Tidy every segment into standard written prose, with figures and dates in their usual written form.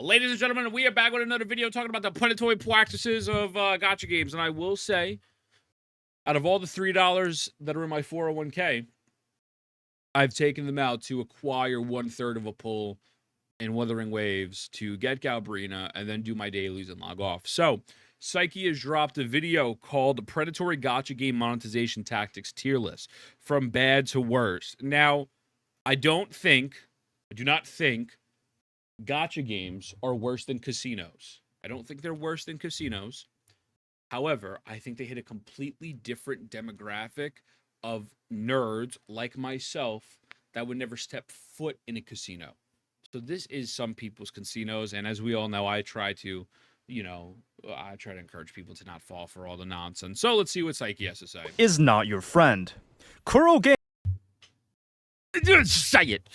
Ladies and gentlemen, we are back with another video talking about the predatory practices of gacha games. And I will say, out of all the $3 that are in my 401k, I've taken them out to acquire 1/3 of a pull in Wuthering Waves to get Galbrina and then do my dailies and log off. So, Pseychie has dropped a video called Predatory Gacha Game Monetization Tactics Tier List, from bad to worst. Now, I do not think gacha games are worse than casinos. I don't think they're worse than casinos. However, I think they hit a completely different demographic of nerds like myself that would never step foot in a casino. So this is some people's casinos, and as we all know, I try to encourage people to not fall for all the nonsense. So let's see what Pseychie has to say. Is not your friend. Kuro Say it.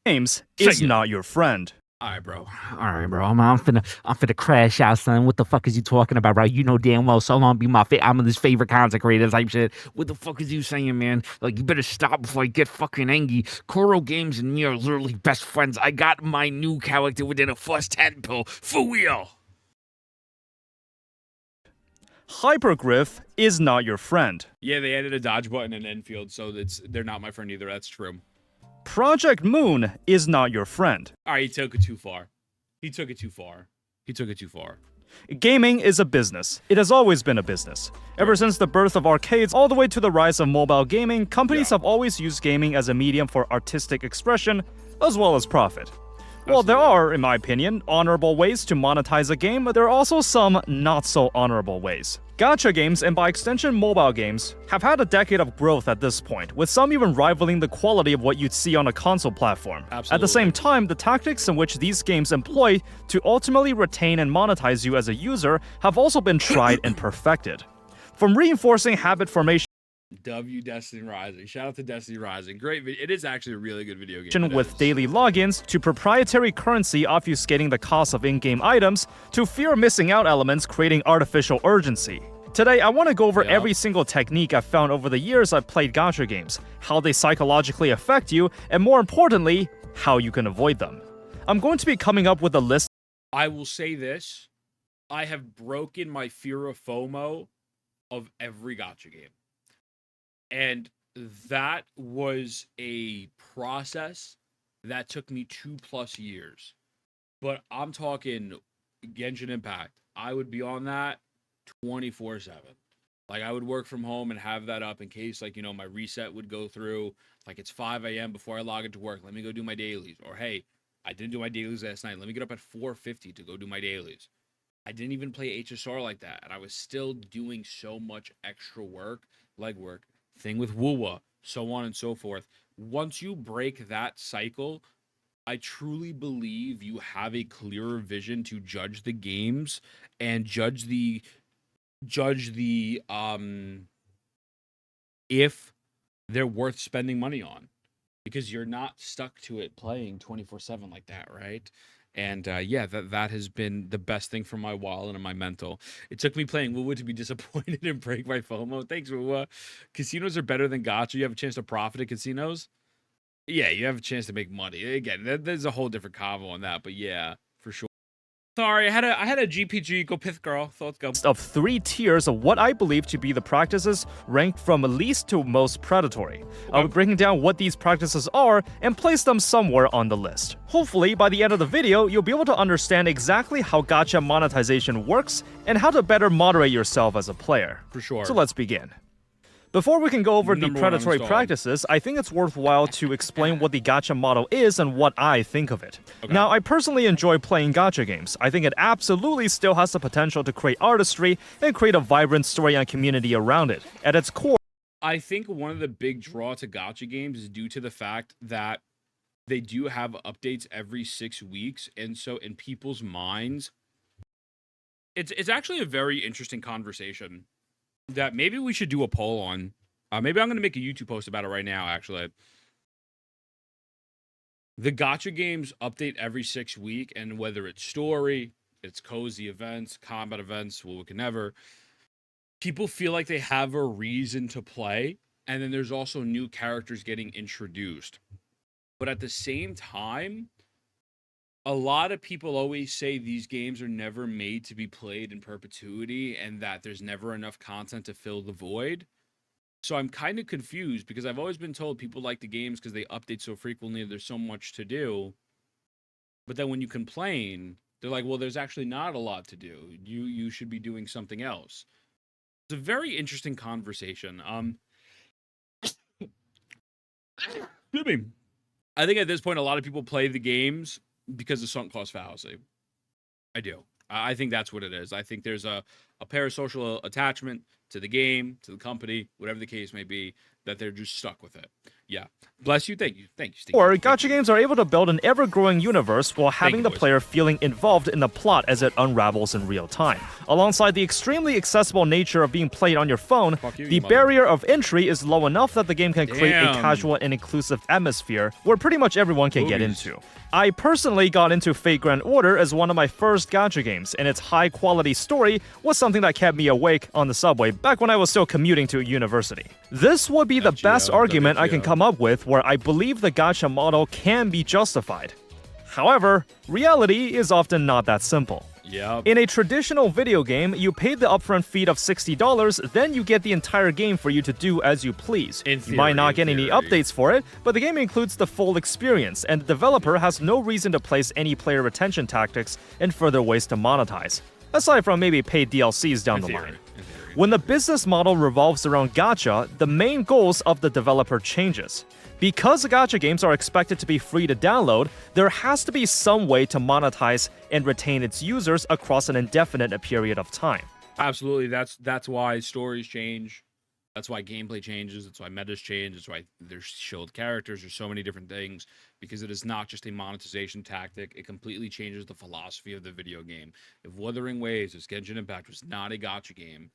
Games is not your friend. All right, bro. I'm finna crash out, son. What the fuck is you talking about, bro? You know damn well so long be I'm his favorite content creator type shit. What the fuck is you saying, man? Like, you better stop before I get fucking angry. Kuro Games and me are literally best friends. I got my new character within a first 10 pill. For real. Hypergriff is not your friend. Yeah, they added a dodge button in infield, so they're not my friend either. That's true. Project Moon is not your friend. All right, he took it too far. Gaming is a business. It has always been a business. Ever since the birth of arcades all the way to the rise of mobile gaming, companies have always used gaming as a medium for artistic expression as well as profit. While there are, in my opinion, honorable ways to monetize a game, there are also some not so honorable ways. Gacha games, and by extension mobile games, have had a decade of growth at this point, with some even rivaling the quality of what you'd see on a console platform. Absolutely. At the same time, the tactics in which these games employ to ultimately retain and monetize you as a user have also been tried and perfected. From reinforcing habit formation Destiny Rising. Shout out to Destiny Rising. Great video. It is actually a really good video game. With daily logins, to proprietary currency obfuscating the cost of in-game items, to fear missing out elements creating artificial urgency. Today, I want to go over every single technique I've found over the years I've played gacha games, how they psychologically affect you, and more importantly, how you can avoid them. I'm going to be coming up with a list. I will say this. I have broken my fear of FOMO of every gacha game. And that was a process that took me 2+ years. But I'm talking Genshin Impact. I would be on that 24/7. Like, I would work from home and have that up in case, like, my reset would go through. Like, it's 5 a.m. before I log into work. Let me go do my dailies. Or, hey, I didn't do my dailies last night. Let me get up at 4:50 to go do my dailies. I didn't even play HSR like that. And I was still doing so much extra work, legwork. Thing with Wuwa, so on and so forth. Once you break that cycle, I truly believe you have a clearer vision to judge the games and judge the if they're worth spending money on, because you're not stuck to it playing 24/7 like that, right? And yeah, that has been the best thing for my wallet and my mental. It took me playing Wuwa to be disappointed and break my FOMO. Thanks, Wuwa. Casinos are better than gacha. You have a chance to profit at casinos. Yeah, you have a chance to make money. Again, there's a whole different convo on that, but yeah, for sure. Sorry, I had a GPG. Go Pith Girl. Thoughts go. Of 3 tiers of what I believe to be the practices ranked from least to most predatory. I'll be breaking down what these practices are and place them somewhere on the list. Hopefully, by the end of the video, you'll be able to understand exactly how gacha monetization works and how to better moderate yourself as a player. For sure. So let's begin. Before we can go over the predatory practices, I think it's worthwhile to explain what the gacha model is and what I think of it. Okay. Now, I personally enjoy playing gacha games. I think it absolutely still has the potential to create artistry and create a vibrant story and community around it. At its core, I think one of the big draw to gacha games is due to the fact that they do have updates every 6 weeks, and so in people's minds, it's actually a very interesting conversation that maybe we should do a poll on. Maybe I'm going to make a YouTube post about it right now, actually. The gacha games update every 6 weeks, and whether it's story, it's cozy events, combat events, well, we can never. People feel like they have a reason to play, and then there's also new characters getting introduced. But at the same time, a lot of people always say these games are never made to be played in perpetuity and that there's never enough content to fill the void. So I'm kind of confused because I've always been told people like the games because they update so frequently and there's so much to do. But then when you complain, they're like, well, there's actually not a lot to do. You should be doing something else. It's a very interesting conversation. Excuse me. I think at this point, a lot of people play the games because of sunk cost fallacy. I do. I think that's what it is. I think there's a parasocial attachment to the game, to the company, whatever the case may be, that they're just stuck with it. Yeah. Bless you. Thank you. Thank you, Steve. Or gacha games are able to build an ever-growing universe while having the player feeling involved in the plot as it unravels in real time. Alongside the extremely accessible nature of being played on your phone, the barrier of entry is low enough that the game can create a casual and inclusive atmosphere where pretty much everyone can get into. I personally got into Fate Grand Order as one of my first gacha games, and its high-quality story was something that kept me awake on the subway back when I was still commuting to university. This would be the best argument I can come up with where I believe the gacha model can be justified. However, reality is often not that simple. Yep. In a traditional video game, you pay the upfront fee of $60, then you get the entire game for you to do as you please. You might not get any updates for it, but the game includes the full experience, and the developer has no reason to place any player retention tactics and further ways to monetize, aside from maybe paid DLCs down the line. When the business model revolves around gacha, the main goals of the developer changes. Because gacha games are expected to be free to download, there has to be some way to monetize and retain its users across an indefinite period of time. Absolutely. That's why stories change. That's why gameplay changes. That's why metas change. That's why there's shield characters. There's so many different things because it is not just a monetization tactic. It completely changes the philosophy of the video game. If Wuthering Waves, as Genshin Impact, was not a gacha game,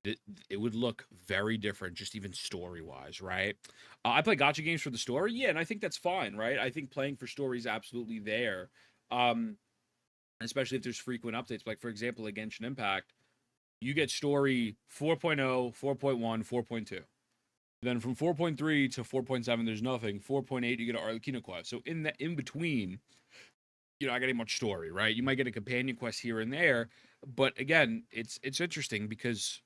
it would look very different, just even story-wise, right? I play gacha games for the story, yeah, and I think that's fine, right? I think playing for story is absolutely there, especially if there's frequent updates. Like, for example, like Genshin Impact, you get story 4.0, 4.1, 4.2. Then from 4.3 to 4.7, there's nothing. 4.8, you get an Arlecchino quest. So in between, you're not getting much story, right? You might get a companion quest here and there, but again, it's interesting because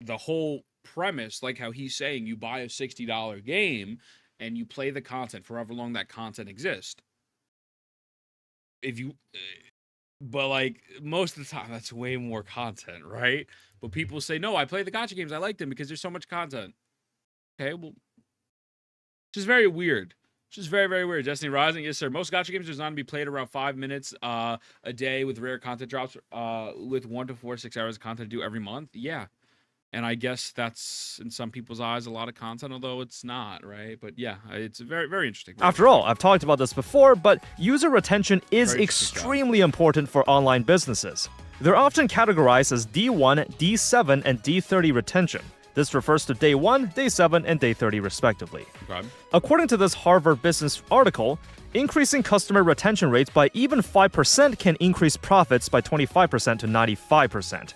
the whole premise, like how he's saying, you buy a $60 game and you play the content for however long that content exists. But like most of the time, that's way more content, right? But people say, no, I play the gacha games. I like them because there's so much content. Okay, well, it's just very weird. It's just very, very weird. Destiny Rising, yes, sir. Most gacha games are designed to be played around 5 minutes a day with rare content drops with 1 to 4 6 hours of content due every month. Yeah. And I guess that's, in some people's eyes, a lot of content, although it's not, right? But yeah, it's very, very interesting. After all, I've talked about this before, but user retention is extremely important for online businesses. They're often categorized as D1, D7, and D30 retention. This refers to Day 1, Day 7, and Day 30 respectively. Okay. According to this Harvard Business article, increasing customer retention rates by even 5% can increase profits by 25% to 95%.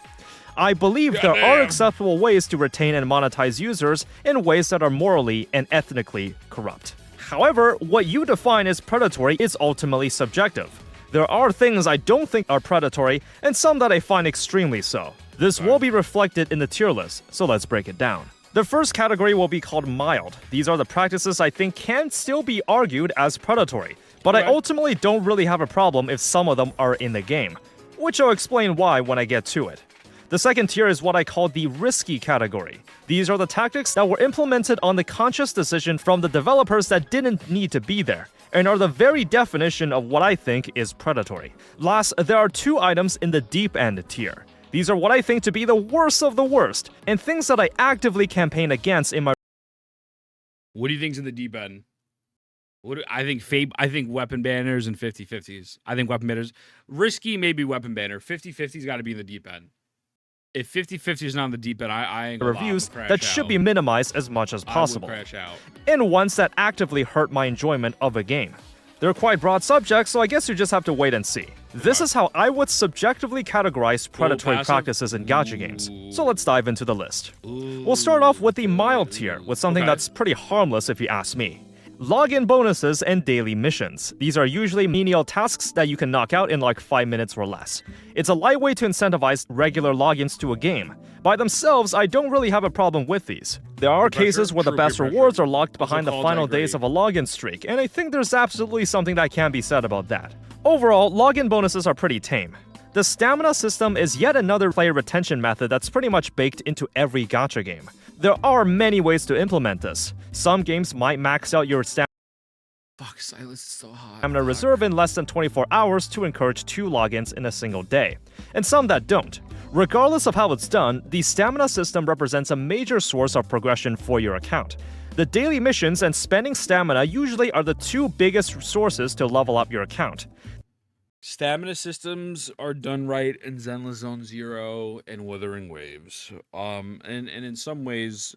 I believe there are acceptable ways to retain and monetize users in ways that are morally and ethnically corrupt. However, what you define as predatory is ultimately subjective. There are things I don't think are predatory, and some that I find extremely so. This will be reflected in the tier list, so let's break it down. The first category will be called mild. These are the practices I think can still be argued as predatory, but I ultimately don't really have a problem if some of them are in the game, which I'll explain why when I get to it. The second tier is what I call the risky category. These are the tactics that were implemented on the conscious decision from the developers that didn't need to be there, and are the very definition of what I think is predatory. Last, there are 2 items in the deep end tier. These are what I think to be the worst of the worst, and things that I actively campaign against in my... What do you think's in the deep end? I think weapon banners and 50-50s. I think weapon banners. Risky, maybe weapon banner. 50-50's got to be in the deep end. If 50-50 is not on the deep end, I ain't gonna reviews that should be minimized as much as possible, and ones that actively hurt my enjoyment of a game. They're quite broad subjects, so I guess you just have to wait and see. This is how I would subjectively categorize predatory practices in gacha games. So let's dive into the list. We'll start off with the mild tier, with something that's pretty harmless if you ask me. Login bonuses and daily missions. These are usually menial tasks that you can knock out in like 5 minutes or less. It's a light way to incentivize regular logins to a game. By themselves, I don't really have a problem with these. There are cases where the best rewards are locked behind the final days of a login streak, and I think there's absolutely something that can be said about that. Overall, login bonuses are pretty tame. The stamina system is yet another player retention method that's pretty much baked into every gacha game. There are many ways to implement this. Some games might max out your stamina Silence is so hot. reserve in less than 24 hours to encourage 2 logins in a single day, and some that don't. Regardless of how it's done, the stamina system represents a major source of progression for your account. The daily missions and spending stamina usually are the 2 biggest sources to level up your account. Stamina systems are done right in Zenless Zone Zero and Wuthering Waves. And in some ways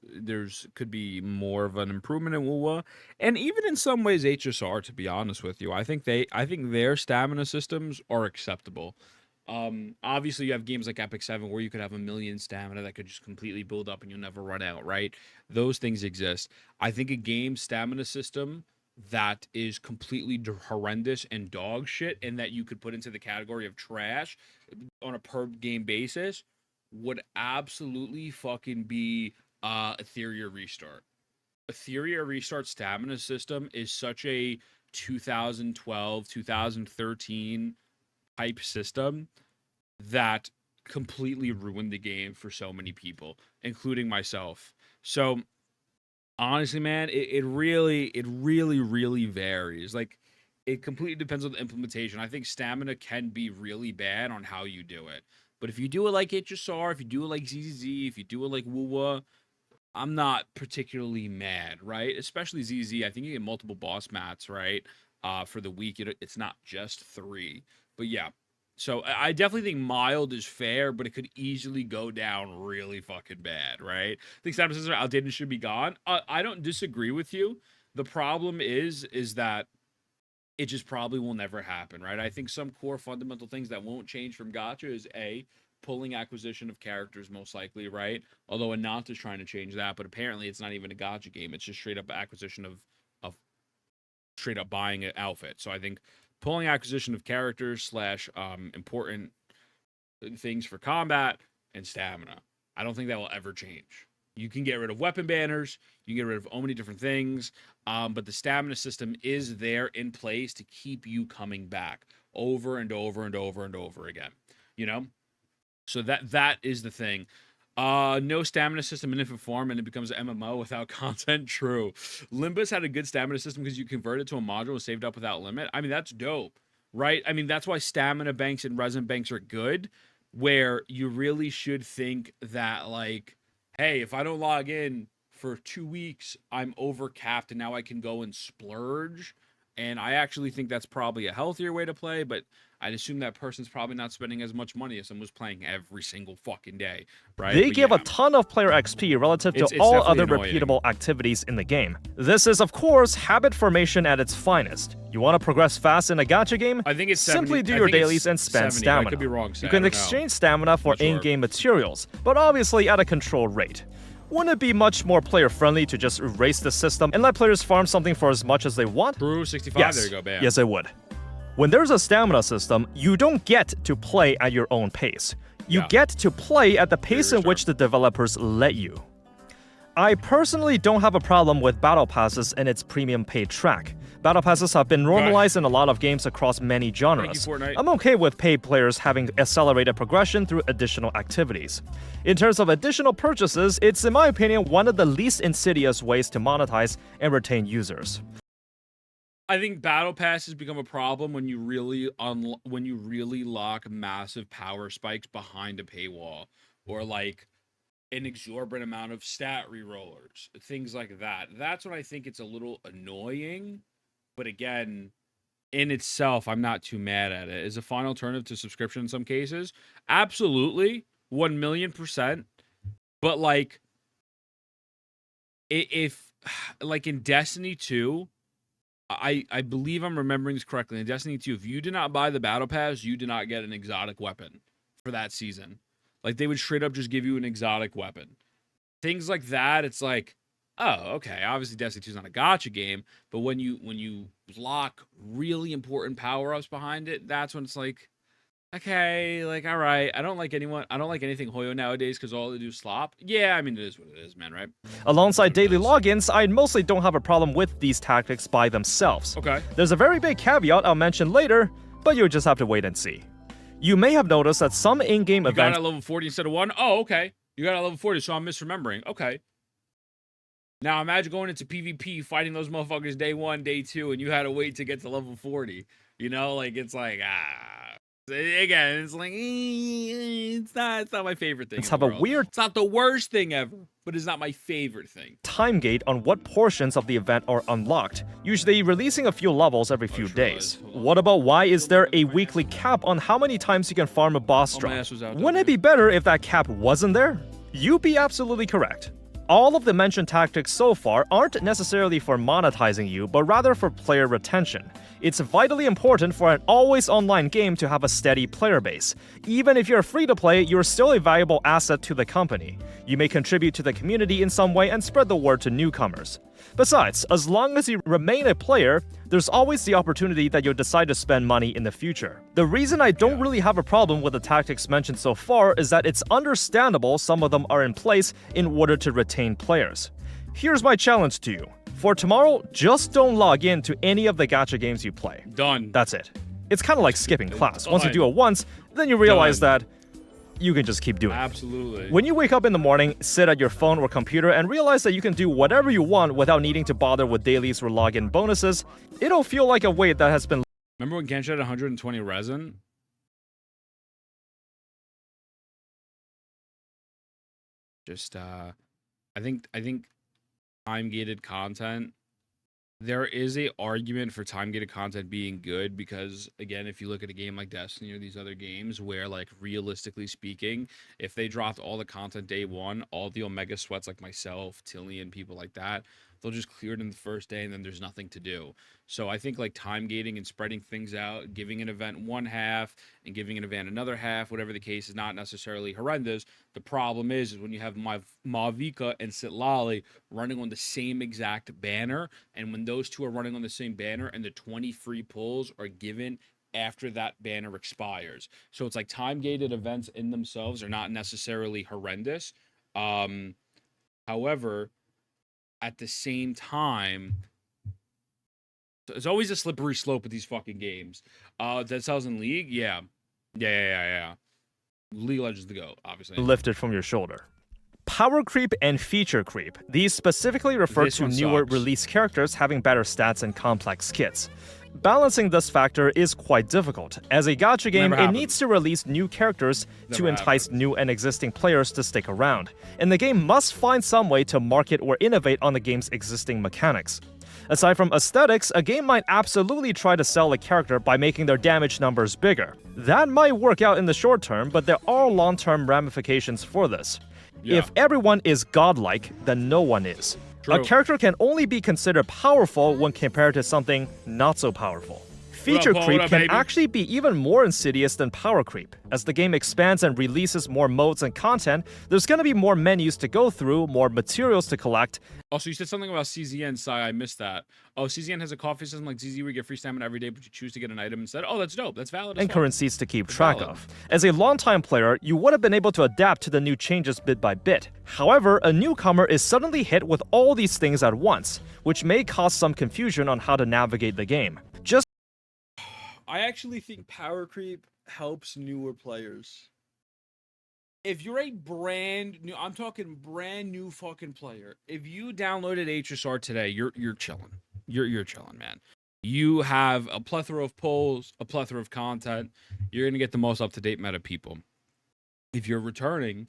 could be more of an improvement in WoWa, and even in some ways HSR, to be honest with you. I think their stamina systems are acceptable. Obviously you have games like Epic 7 where you could have 1,000,000 stamina that could just completely build up and you'll never run out, right? Those things exist. I think a game stamina system that is completely horrendous and dog shit and that you could put into the category of trash on a per game basis would absolutely fucking be Etheria Restart. Etheria Restart stamina system is such a 2012, 2013 type system that completely ruined the game for so many people, including myself. So honestly, man, it really varies. Like, it completely depends on the implementation. I think stamina can be really bad on how you do it. But if you do it like HSR, if you do it like ZZZ, if you do it like WoWa, I'm not particularly mad, right? Especially ZZ. I think you get multiple boss mats, right? For the week, it's not just 3. But yeah. So I definitely think mild is fair, but it could easily go down really fucking bad, right? I think stamina systems are outdated and should be gone. I don't disagree with you. The problem is that it just probably will never happen, right? I think some core fundamental things that won't change from gacha is pulling acquisition of characters, most likely, right? Although Anant is trying to change that, but apparently it's not even a gacha game. It's just straight up acquisition of straight up buying an outfit. So I think pulling acquisition of characters / important things for combat and stamina. I don't think that will ever change. You can get rid of weapon banners. You can get rid of so many different things. But the stamina system is there in place to keep you coming back over and over and over and over again. You know? So that is the thing. No stamina system in infant form and it becomes an MMO without content. True. Limbus had a good stamina system because you convert it to a module and saved up without limit. I mean, that's dope, right? I mean, that's why stamina banks and resin banks are good, where you really should think that, like, hey, if I don't log in for 2 weeks, I'm over capped and now I can go and splurge. And I actually think that's probably a healthier way to play, but I'd assume that person's probably not spending as much money as someone who's playing every single fucking day, right? They give a ton of player XP relative to all other repeatable activities in the game. This is, of course, habit formation at its finest. You want to progress fast in a gacha game? I think it's 70, simply do your dailies and spend 70, stamina. I could be wrong, you can exchange stamina for in-game materials, but obviously at a controlled rate. Wouldn't it be much more player-friendly to just erase the system and let players farm something for as much as they want? True, 65, yes. There you go, bam. Yes, it would. When there's a stamina system, you don't get to play at your own pace. You get to play at the pace in which the developers let you. I personally don't have a problem with battle passes and its premium paid track. Battle passes have been normalized in a lot of games across many genres. I'm okay with paid players having accelerated progression through additional activities. In terms of additional purchases, it's, in my opinion, one of the least insidious ways to monetize and retain users. I think battle passes become a problem when you really lock massive power spikes behind a paywall, or like an exorbitant amount of stat rerollers, things like that. That's when I think it's a little annoying. But again, in itself, I'm not too mad at it. Is a fun alternative to subscription in some cases? Absolutely, 1,000,000%. But like, if like in Destiny 2, I believe I'm remembering this correctly. In Destiny 2, if you did not buy the battle pass, you did not get an exotic weapon for that season. Like, they would straight up just give you an exotic weapon. Things like that, it's like, oh, okay, obviously Destiny 2 is not a gacha game, but when you lock really important power-ups behind it, that's when it's like, okay, like, all right, I don't like anything Hoyo nowadays because all they do is slop. Yeah, I mean, it is what it is, man, right? Alongside daily logins, I mostly don't have a problem with these tactics by themselves. Okay. There's a very big caveat I'll mention later, but you'll just have to wait and see. You may have noticed that some in-game You got events... it at level 40 instead of 1? Oh, okay. You got it at level 40, so I'm misremembering. Okay. Now imagine going into PvP, fighting those motherfuckers day 1, day 2, and you had to wait to get to level 40. You know, like, it's like, again, it's like, it's not my favorite thing. Let's have a weird... It's not the worst thing ever, but it's not my favorite thing. Time gate on what portions of the event are unlocked, usually releasing a few levels every few days. What about why is there a weekly cap on how many times you can farm a boss drop? Wouldn't it be better if that cap wasn't there? You'd be absolutely correct. All of the mentioned tactics so far aren't necessarily for monetizing you, but rather for player retention. It's vitally important for an always online game to have a steady player base. Even if you're free to play, you're still a valuable asset to the company. You may contribute to the community in some way and spread the word to newcomers. Besides, as long as you remain a player, there's always the opportunity that you'll decide to spend money in the future. The reason I don't really have a problem with the tactics mentioned so far is that it's understandable some of them are in place in order to retain players. Here's my challenge to you. For tomorrow, just don't log in to any of the gacha games you play. Done. That's it. It's kind of like skipping class. Once you do it once, then you realize that you can just keep doing it. Absolutely. When you wake up in the morning, sit at your phone or computer, and realize that you can do whatever you want without needing to bother with dailies or login bonuses, it'll feel like a weight that has been... Remember when Genshin had 120 resin? Just, I think time-gated content, there is a argument for time-gated content being good because, again, if you look at a game like Destiny or these other games where, like, realistically speaking, if they dropped all the content day 1, all the Omega sweats like myself, Tillian, people like that, they'll just clear it in the first day and then there's nothing to do. So I think, like, time gating and spreading things out, giving an event one half and giving an event another half, whatever the case, is not necessarily horrendous. The problem is when you have Mavica and Sitlali running on the same exact banner, and when those two are running on the same banner and the 20 free pulls are given after that banner expires. So it's like time-gated events in themselves are not necessarily horrendous. However, at the same time, it's always a slippery slope with these fucking games. Dead Cells in League, yeah. League of Legends to go, obviously. Lifted from your shoulder. Power creep and feature creep. These specifically refer to newer release characters having better stats and complex kits. Balancing this factor is quite difficult. As a gacha game, it needs to release new characters to entice new and existing players to stick around, and the game must find some way to market or innovate on the game's existing mechanics. Aside from aesthetics, a game might absolutely try to sell a character by making their damage numbers bigger. That might work out in the short term, but there are long-term ramifications for this. Yeah. If everyone is godlike, then no one is. True. A character can only be considered powerful when compared to something not so powerful. Feature creep can actually be even more insidious than power creep. As the game expands and releases more modes and content, there's going to be more menus to go through, more materials to collect. Also, you said something about CZN, Sai. I missed that. Oh, CZN has a coffee system like ZZ where you get free stamina every day, but you choose to get an item instead. Oh, that's dope. That's valid. And currencies to keep track of. As a longtime player, you would have been able to adapt to the new changes bit by bit. However, a newcomer is suddenly hit with all these things at once, which may cause some confusion on how to navigate the game. I actually think power creep helps newer players. If you're a I'm talking brand new fucking player. If you downloaded HSR today, you're chilling. You're chilling, man. You have a plethora of polls, a plethora of content. You're gonna get the most up-to-date meta people. If you're returning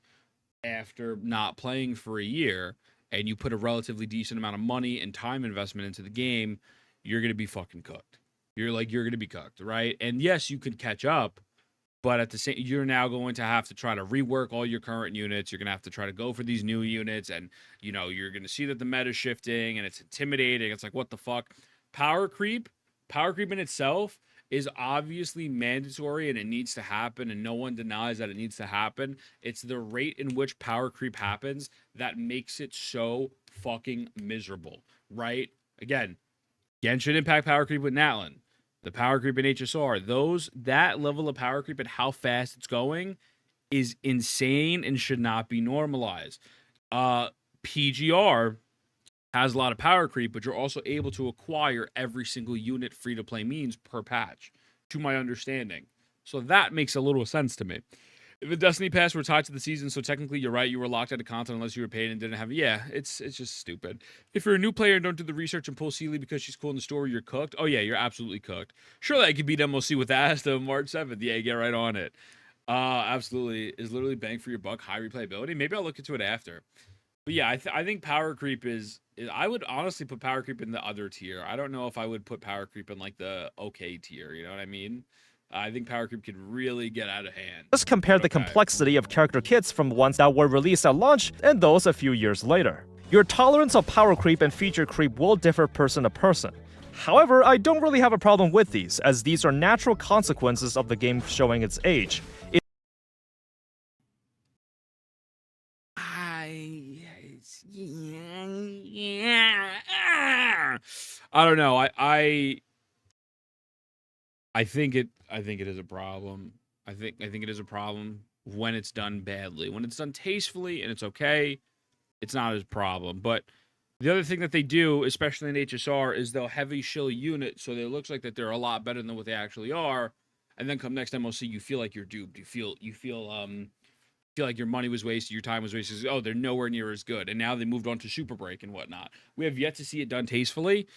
after not playing for a year and you put a relatively decent amount of money and time investment into the game, you're gonna be fucking cooked. You're going to be cooked, right? And yes, you could catch up, but at the same, you're now going to have to try to rework all your current units. You're going to have to try to go for these new units, and you're going to see that the meta's shifting, and it's intimidating. It's like, what the fuck? Power creep in itself is obviously mandatory and it needs to happen, and no one denies that it needs to happen. It's the rate in which power creep happens that makes it so fucking miserable, right? Again, Genshin Impact power creep with Natlin, the power creep in HSR, that level of power creep and how fast it's going is insane and should not be normalized. PGR has a lot of power creep, but you're also able to acquire every single unit free-to-play means per patch, to my understanding. So that makes a little sense to me. If the Destiny Pass were tied to the season, so technically you're right, you were locked out of content unless you were paid and didn't have it. Yeah, it's just stupid. If you're a new player and don't do the research and pull Sealy because she's cool in the story, you're cooked. Oh yeah, you're absolutely cooked. Surely I could beat MLC with Asta March 7th. Yeah, get right on it. Absolutely. Is literally bang for your buck, high replayability. Maybe I'll look into it after. But yeah, I think power creep is I would honestly put power creep in the other tier. I don't know if I would put power creep in like the okay tier. You know what I mean? I think power creep could really get out of hand. Let's compare the complexity of character kits from ones that were released at launch and those a few years later. Your tolerance of power creep and feature creep will differ person to person. However, I don't really have a problem with these, as these are natural consequences of the game showing its age. I don't know. I think it is a problem. I think it is a problem when it's done badly. When it's done tastefully and it's okay, it's not as a problem. But the other thing that they do, especially in HSR, is they'll heavy shill a unit so that it looks like that they're a lot better than what they actually are. And then come next MLC, you feel like you're duped. You feel like your money was wasted, your time was wasted. Oh, they're nowhere near as good. And now they moved on to Super Break and whatnot. We have yet to see it done tastefully.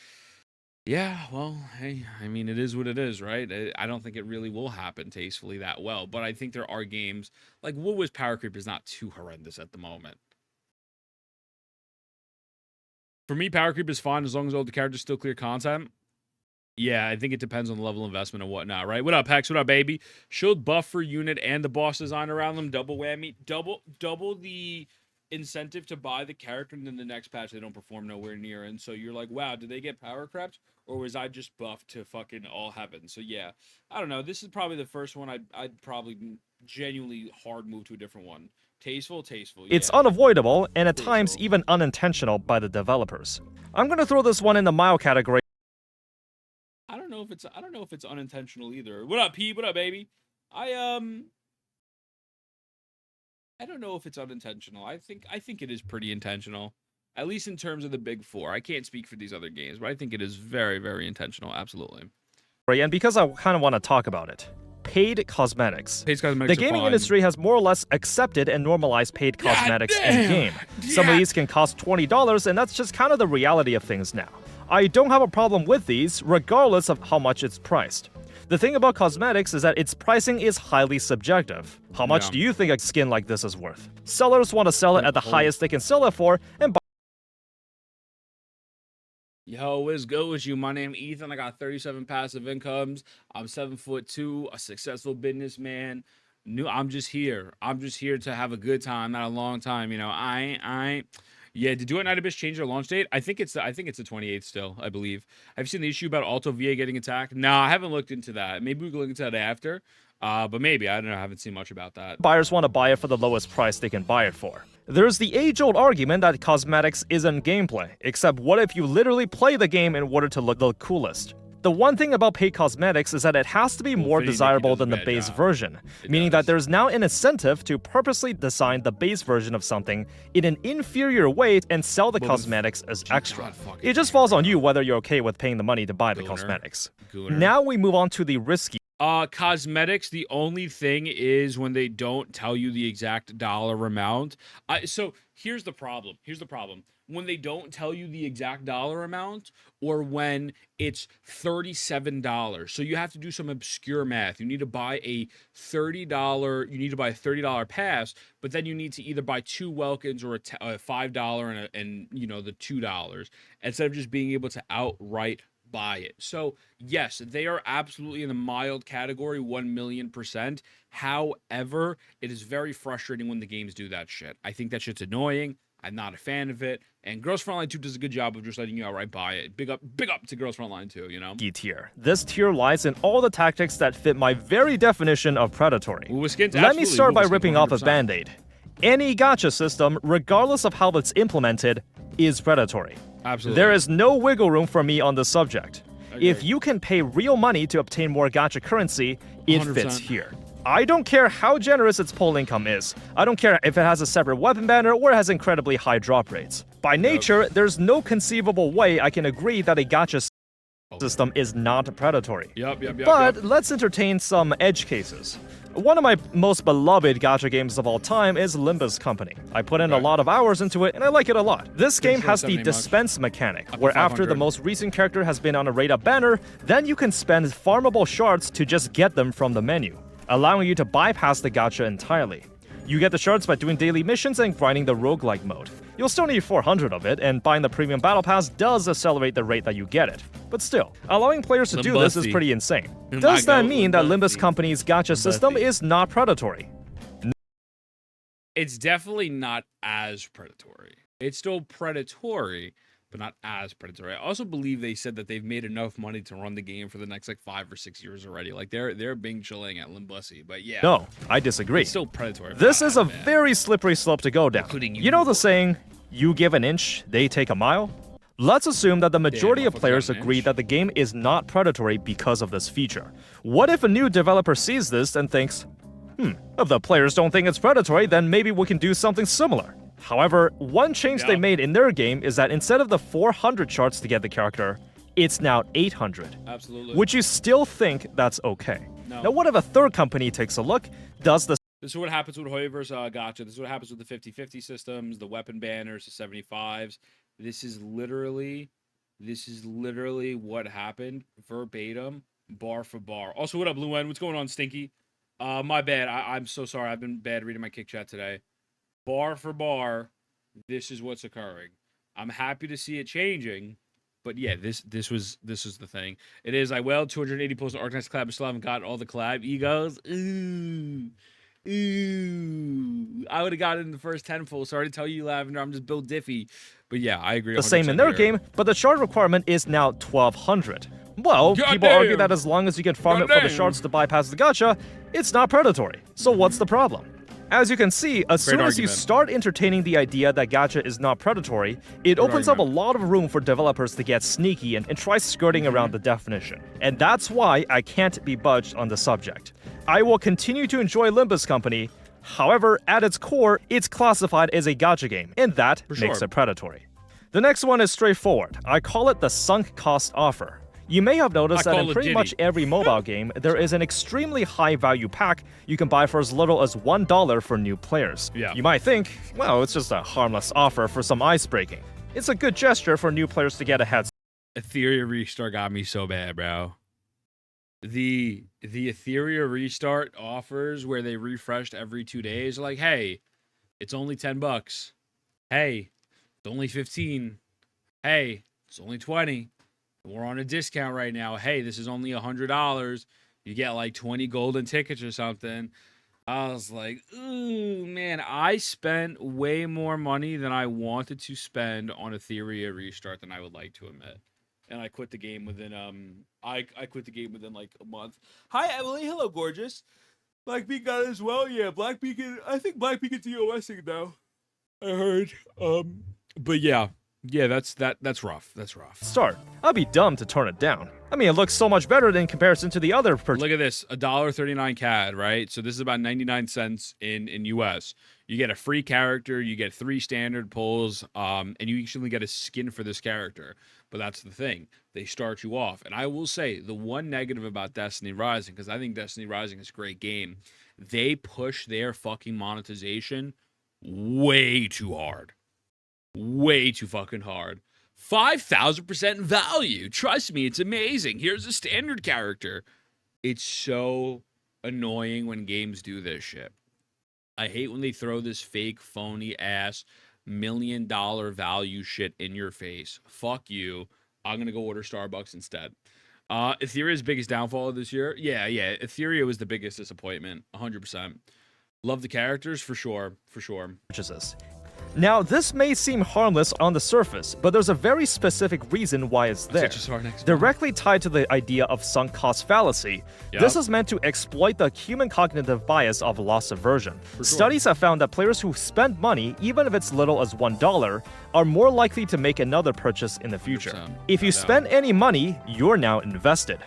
Yeah, well, hey, I mean, it is what it is, right? I don't think it really will happen tastefully that well. But I think there are games, like Woolwoo's power creep is not too horrendous at the moment. For me, power creep is fine as long as all the characters still clear content. Yeah, I think it depends on the level of investment and whatnot, right? What up, Hex? What up, baby? Shield buff for unit and the boss design around them. Double whammy. Double the incentive to buy the character, and then the next patch they don't perform nowhere near. And so you're like, wow, did they get power crept? Or was I just buffed to fucking all heaven? So yeah, I don't know. This is probably the first one I'd probably genuinely hard move to a different one. Tasteful. It's unavoidable, and at times even unintentional by the developers. I'm gonna throw this one in the mild category. I don't know if it's unintentional either. What up, P? What up, baby? I don't know if it's unintentional. I think it is pretty intentional. At least in terms of the big four. I can't speak for these other games, but I think it is very, very intentional. Absolutely. And because I kind of want to talk about it. Paid cosmetics. The gaming fine. industry has more or less accepted and normalized paid cosmetics in-game. Some of these can cost $20, and that's just kind of the reality of things now. I don't have a problem with these, regardless of how much it's priced. The thing about cosmetics is that its pricing is highly subjective. How much do you think a skin like this is worth? Sellers want to sell it at the highest they can sell it for, and Yo, what's good with you? My name Ethan. I got 37 passive incomes. I'm 7'2", a successful businessman. I'm just here. I'm just here to have a good time, not a long time. You know, yeah, did Do It Night Abyss change their launch date? I think it's the 28th still, I believe. Have you seen the issue about Alto VA getting attacked? No, I haven't looked into that. Maybe we can look into that after. But maybe. I don't know. I haven't seen much about that. Buyers want to buy it for the lowest price they can buy it for. There's the age-old argument that cosmetics isn't gameplay, except what if you literally play the game in order to look the coolest? The one thing about paid cosmetics is that it has to be more desirable than the base version, meaning that there's now an incentive to purposely design the base version of something in an inferior way and sell the cosmetics as extra. It just falls on you whether you're okay with paying the money to buy the cosmetics. Now we move on to the risky. Cosmetics, the only thing is when they don't tell you the exact dollar amount. So here's the problem. When they don't tell you the exact dollar amount, or when it's $37. So you have to do some obscure math. You need to buy a $30 pass, but then you need to either buy 2 Welkins or a $5 and you know, the $2, instead of just being able to outright buy it. So yes, they are absolutely in the mild category, 1,000,000%. However, it is very frustrating when the games do that shit. I think that shit's annoying. I'm not a fan of it. And Girls Frontline 2 does a good job of just letting you outright buy it. Big up to Girls Frontline 2, you know? Tier. This tier lies in all the tactics that fit my very definition of predatory. Skins, Let me start by Skins, ripping off a 100%. band-aid. Any gacha system, regardless of how it's implemented, is predatory. Absolutely. There is no wiggle room for me on this subject. Agreed. If you can pay real money to obtain more gacha currency, it 100%. fits here. I don't care how generous its poll income is. I don't care if it has a separate weapon banner or it has incredibly high drop rates. By nature, there's no conceivable way I can agree that a gacha system is not predatory. But let's entertain some edge cases. One of my most beloved gacha games of all time is Limbus Company. I put in a lot of hours into it, and I like it a lot. This game has the dispense mechanic, where after the most recent character has been on a raid-up banner, then you can spend farmable shards to just get them from the menu, allowing you to bypass the gacha entirely. You get the shards by doing daily missions and grinding the roguelike mode. You'll still need 400 of it, and buying the premium battle pass does accelerate the rate that you get it. But still, allowing players to do this is pretty insane. Does that mean that Limbus Company's gacha system is not predatory? It's definitely not as predatory. It's still predatory, but not as predatory. I also believe they said that they've made enough money to run the game for the next like 5 or 6 years already. Like they're being chilling at Limbusy, but yeah. No, I disagree. It's still predatory. This is a very slippery slope to go down. Including You know the saying, you give an inch, they take a mile? Let's assume that the majority of players agree that the game is not predatory because of this feature. What if a new developer sees this and thinks, if the players don't think it's predatory, then maybe we can do something similar. However, one change they made in their game is that instead of the 400 shards to get the character, it's now 800. Absolutely. Would you still think that's okay? No. Now what if a third company takes a look, does the This is what happens with Hoy vs. Gacha. This is what happens with the 50-50 systems, the weapon banners, the 75s. This is literally what happened verbatim, bar for bar. Also, what up, Blue End? What's going on, Stinky? My bad. I'm so sorry. I've been bad reading my kick chat today. Bar for bar, this is what's occurring. I'm happy to see it changing, but yeah, this was the thing. It is. I wailed 280 posts on Arcanist collab, but still haven't got all the collab egos. Ooh. I would have got it in the first 10 full. Sorry to tell you, Lavender. I'm just Bill Diffie. But yeah, I agree. The same in their game, but the shard requirement is now 1200. Well, people argue that as long as you can farm it for the shards to bypass the gacha, it's not predatory. So what's the problem? As you can see, as soon as you start entertaining the idea that gacha is not predatory, it opens up a lot of room for developers to get sneaky and try skirting around the definition. And that's why I can't be budged on the subject. I will continue to enjoy Limbus Company, however, at its core, it's classified as a gacha game, and that makes it predatory. The next one is straightforward. I call it the sunk cost offer. You may have noticed that in pretty much every mobile game, there is an extremely high value pack you can buy for as little as $1 for new players. You might think, well, it's just a harmless offer for some ice breaking. It's a good gesture for new players to get a head start. Etheria Restart got me so bad, bro. The Etheria Restart offers where they refreshed every 2 days, like, hey, it's only $10. Hey, it's only 15. Hey, it's only 20. We're on a discount right now. Hey, this is only $100. You get like 20 golden tickets or something. I was like, ooh, man, I spent way more money than I wanted to spend on Etheria Restart than I would like to admit. And I quit the game within I quit the game within like a month. Hi Emily, hello gorgeous. Black Beacon got it as well. Yeah, Black Beacon. I think Black Beacon's EOSing now. I heard. But yeah. Yeah, that's rough. That's rough. Start. I'd be dumb to turn it down. I mean, it looks so much better in comparison to the other Look at this, $1.39 CAD, right? So this is about 99 cents in US. You get a free character, you get 3 standard pulls, and you actually get a skin for this character. But that's the thing. They start you off. And I will say, the one negative about Destiny Rising, because I think Destiny Rising is a great game, they push their fucking monetization way too hard. Way too fucking hard. 5,000% value. Trust me, it's amazing. Here's a standard character. It's so annoying when games do this shit. I hate when they throw this fake, phony ass $1 million value shit in your face. Fuck you. I'm gonna go order Starbucks instead. Etheria's biggest downfall of this year. Yeah. Etheria was the biggest disappointment. 100%. Love the characters for sure. Now, this may seem harmless on the surface, but there's a very specific reason why it's there. Directly tied to the idea of sunk cost fallacy, this is meant to exploit the human cognitive bias of loss aversion. Studies have found that players who spend money, even if it's little as $1, are more likely to make another purchase in the future. If you spend any money, you're now invested.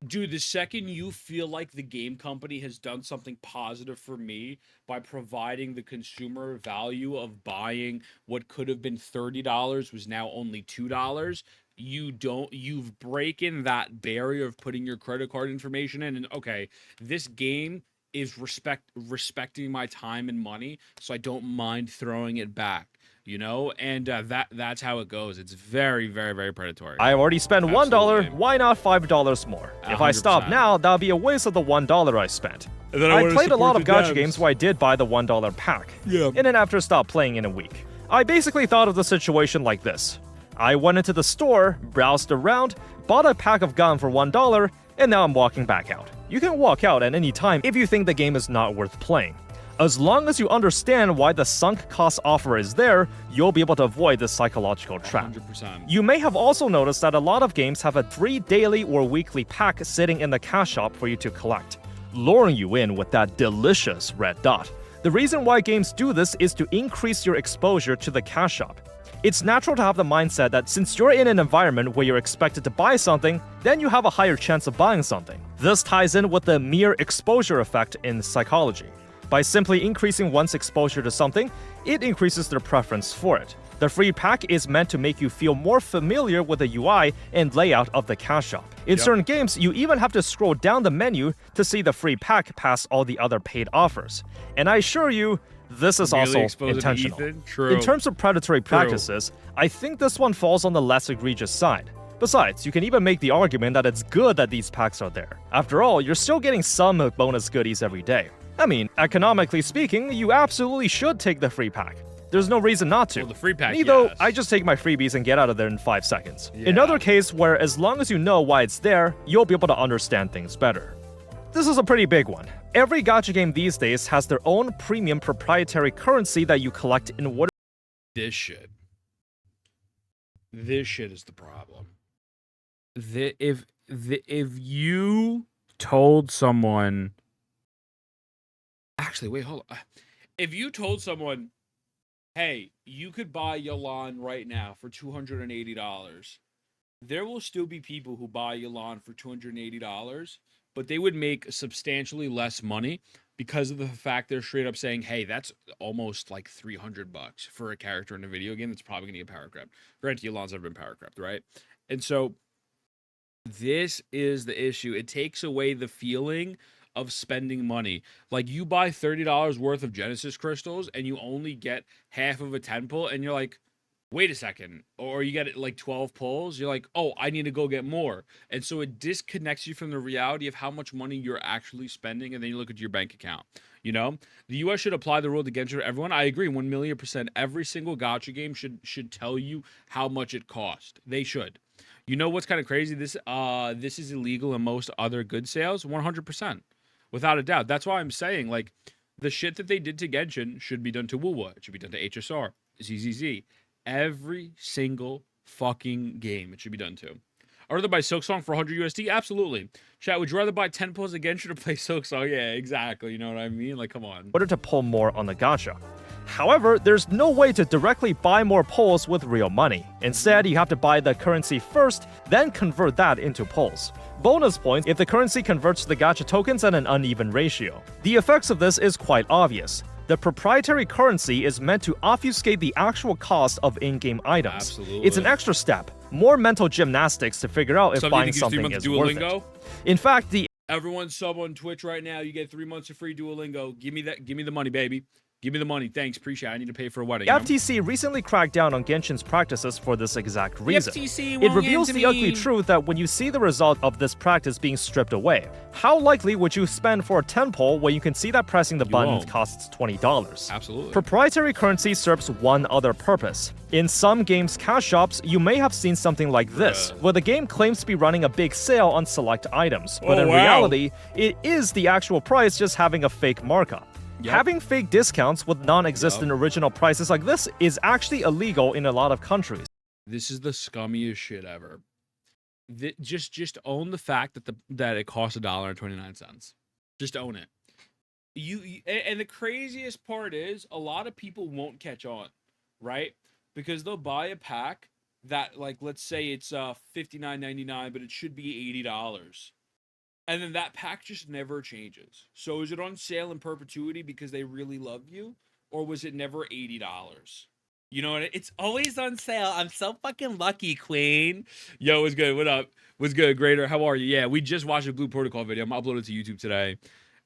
Dude, the second you feel like the game company has done something positive for me by providing the consumer value of buying what could have been $30 was now only $2, you've broken that barrier of putting your credit card information in, and okay, this game is respecting my time and money, so I don't mind throwing it back. You know, and that's how it goes. It's very, very, very predatory. I already spent $1. Why not $5 more? 100%. If I stop now, that'll be a waste of the $1 I spent. I played a lot of gacha games where I did buy the $1 pack. And then after stopped playing in a week. I basically thought of the situation like this. I went into the store, browsed around, bought a pack of gum for $1, and now I'm walking back out. You can walk out at any time if you think the game is not worth playing. As long as you understand why the sunk cost offer is there, you'll be able to avoid this psychological trap. 100%. You may have also noticed that a lot of games have a free daily or weekly pack sitting in the cash shop for you to collect, luring you in with that delicious red dot. The reason why games do this is to increase your exposure to the cash shop. It's natural to have the mindset that since you're in an environment where you're expected to buy something, then you have a higher chance of buying something. This ties in with the mere exposure effect in psychology. By simply increasing one's exposure to something, it increases their preference for it. The free pack is meant to make you feel more familiar with the UI and layout of the cash shop. In certain games, you even have to scroll down the menu to see the free pack past all the other paid offers. And I assure you, this is also intentional. In terms of predatory practices, I think this one falls on the less egregious side. Besides, you can even make the argument that it's good that these packs are there. After all, you're still getting some bonus goodies every day. I mean, economically speaking, you absolutely should take the free pack. There's no reason not to. Well, the free pack, Me though, I just take my freebies and get out of there in 5 seconds. Another case where as long as you know why it's there, you'll be able to understand things better. This is a pretty big one. Every gacha game these days has their own premium proprietary currency that you collect in what. This shit is the problem. If you told someone. Actually, wait, hold on. If you told someone, hey, you could buy Yalan right now for $280, there will still be people who buy Yalan for $280, but they would make substantially less money because of the fact they're straight up saying, hey, that's almost like $300 for a character in a video game that's probably going to get power crept. Granted, Yalan's never been power crept, right? And so this is the issue. It takes away the feeling of spending money. Like, you buy $30 worth of Genesis crystals and you only get half of a 10 pull, and you're like, wait a second. Or you get like 12 pulls, you're like, oh, I need to go get more. And so it disconnects you from the reality of how much money you're actually spending, and then you look at your bank account. You know, the US should apply the rule to genshin for everyone. I agree 1,000,000%. Every single gacha game should tell you how much it cost. They should. You know what's kind of crazy? This is illegal in most other good sales, 100%. Without a doubt. That's why I'm saying, like, the shit that they did to Genshin should be done to WoW. It should be done to HSR, ZZZ. Every single fucking game it should be done to. I'd rather buy Silksong for 100 USD? Absolutely. Chat, would you rather buy 10 pulls of Genshin or play Silksong? Yeah, exactly. You know what I mean? Like, come on. In order to pull more on the gacha. However, there's no way to directly buy more pulls with real money. Instead, you have to buy the currency first, then convert that into pulls. Bonus points if the currency converts the gacha tokens at an uneven ratio. The effects of this is quite obvious. The proprietary currency is meant to obfuscate the actual cost of in-game items. Absolutely. It's an extra step, more mental gymnastics to figure out if buying something is worth it. In fact, everyone sub on Twitch right now, you get 3 months of free Duolingo. Give me the money, baby. Give me the money. Thanks. Appreciate it. I need to pay for a wedding. The FTC recently cracked down on Genshin's practices for this exact reason. It reveals the ugly truth that when you see the result of this practice being stripped away, how likely would you spend for a 10 pull when you can see that pressing the button costs $20? Absolutely. Proprietary currency serves one other purpose. In some games' cash shops, you may have seen something like this, where the game claims to be running a big sale on select items, but in reality, it is the actual price just having a fake markup. Yep. Having fake discounts with non-existent original prices like this is actually illegal in a lot of countries. This is the scummiest shit ever. Just own the fact that it costs $1.29. Just own it. And the craziest part is a lot of people won't catch on, right? Because they'll buy a pack that, like, let's say it's $59.99, but it should be $80. And then that pack just never changes. So is it on sale in perpetuity because they really love you? Or was it never $80? You know what? It's always on sale. I'm so fucking lucky, Queen. Yo, what's good? What up? What's good, Grader? How are you? Yeah, we just watched a Blue Protocol video. I'm uploading it to YouTube today.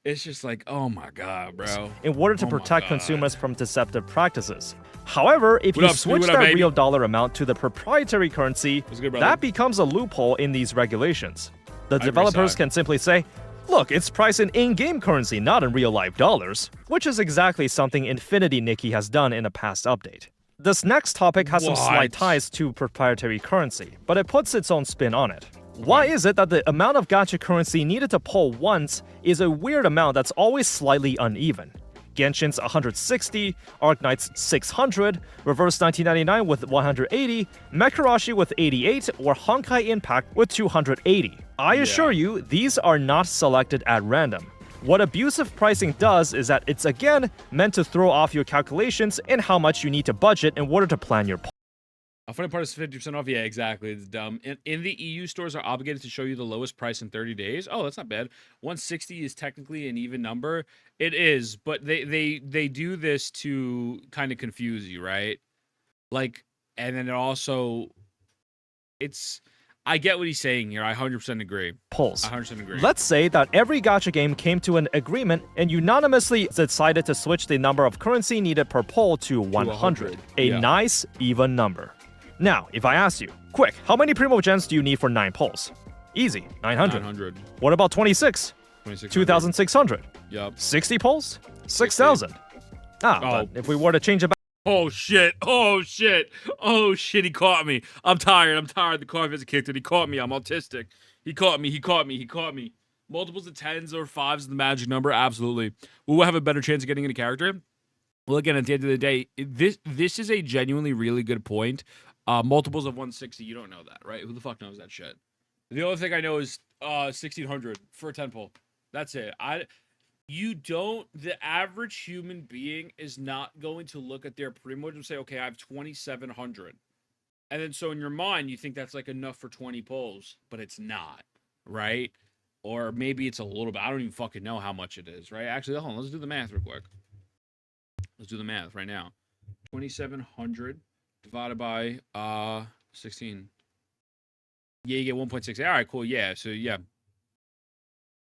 It's just like, oh my God, bro. In order to protect consumers from deceptive practices. However, if you switch that real dollar amount to the proprietary currency, that becomes a loophole in these regulations. The developers can simply say, look, it's priced in in-game currency, not in real-life dollars, which is exactly something Infinity Nikki has done in a past update. This next topic has some slight ties to proprietary currency, but it puts its own spin on it. Why is it that the amount of gacha currency needed to pull once is a weird amount that's always slightly uneven? Genshin's 160, Arknight's 600, Reverse 1999 with 180, Mekarashi with 88, or Honkai Impact with 280. I assure you, these are not selected at random. What abusive pricing does is that it's again meant to throw off your calculations and how much you need to budget in order to plan your A funny part is 50% off. Yeah, exactly. It's dumb. In the EU, stores are obligated to show you the lowest price in 30 days. Oh, that's not bad. 160 is technically an even number. It is, but they do this to kind of confuse you, right? Like, and then it also, I get what he's saying here. I 100% agree. Pulse. I 100% agree. Let's say that every gacha game came to an agreement and unanimously decided to switch the number of currency needed per pull to 100. A nice, even number. Now, if I ask you, quick, how many Primo Gens do you need for 9 pulls? Easy, 900. 900. What about 26? 2,600. Yep. 60 pulls? 6,000. But if we were to change it back. Oh shit! Oh shit! Oh shit! He caught me. I'm tired. The car hasn't kicked it. He caught me. I'm autistic. He caught me. Multiples of 10s or 5s is the magic number. Absolutely. Will we have a better chance of getting into character? Well, again, at the end of the day, this is a genuinely really good point. Multiples of 160. You don't know that, right? Who the fuck knows that shit? The only thing I know is 1,600 for a 10 pull. That's it. The average human being is not going to look at their Primo and say, okay, I have 2,700. And then so in your mind, you think that's like enough for 20 pulls, but it's not, right? Or maybe it's a little bit. I don't even fucking know how much it is, right? Actually, hold on. Let's do the math real quick. Let's do the math right now. 2,700 divided by 16. Yeah, you get 1.6. All right, cool. Yeah, so yeah.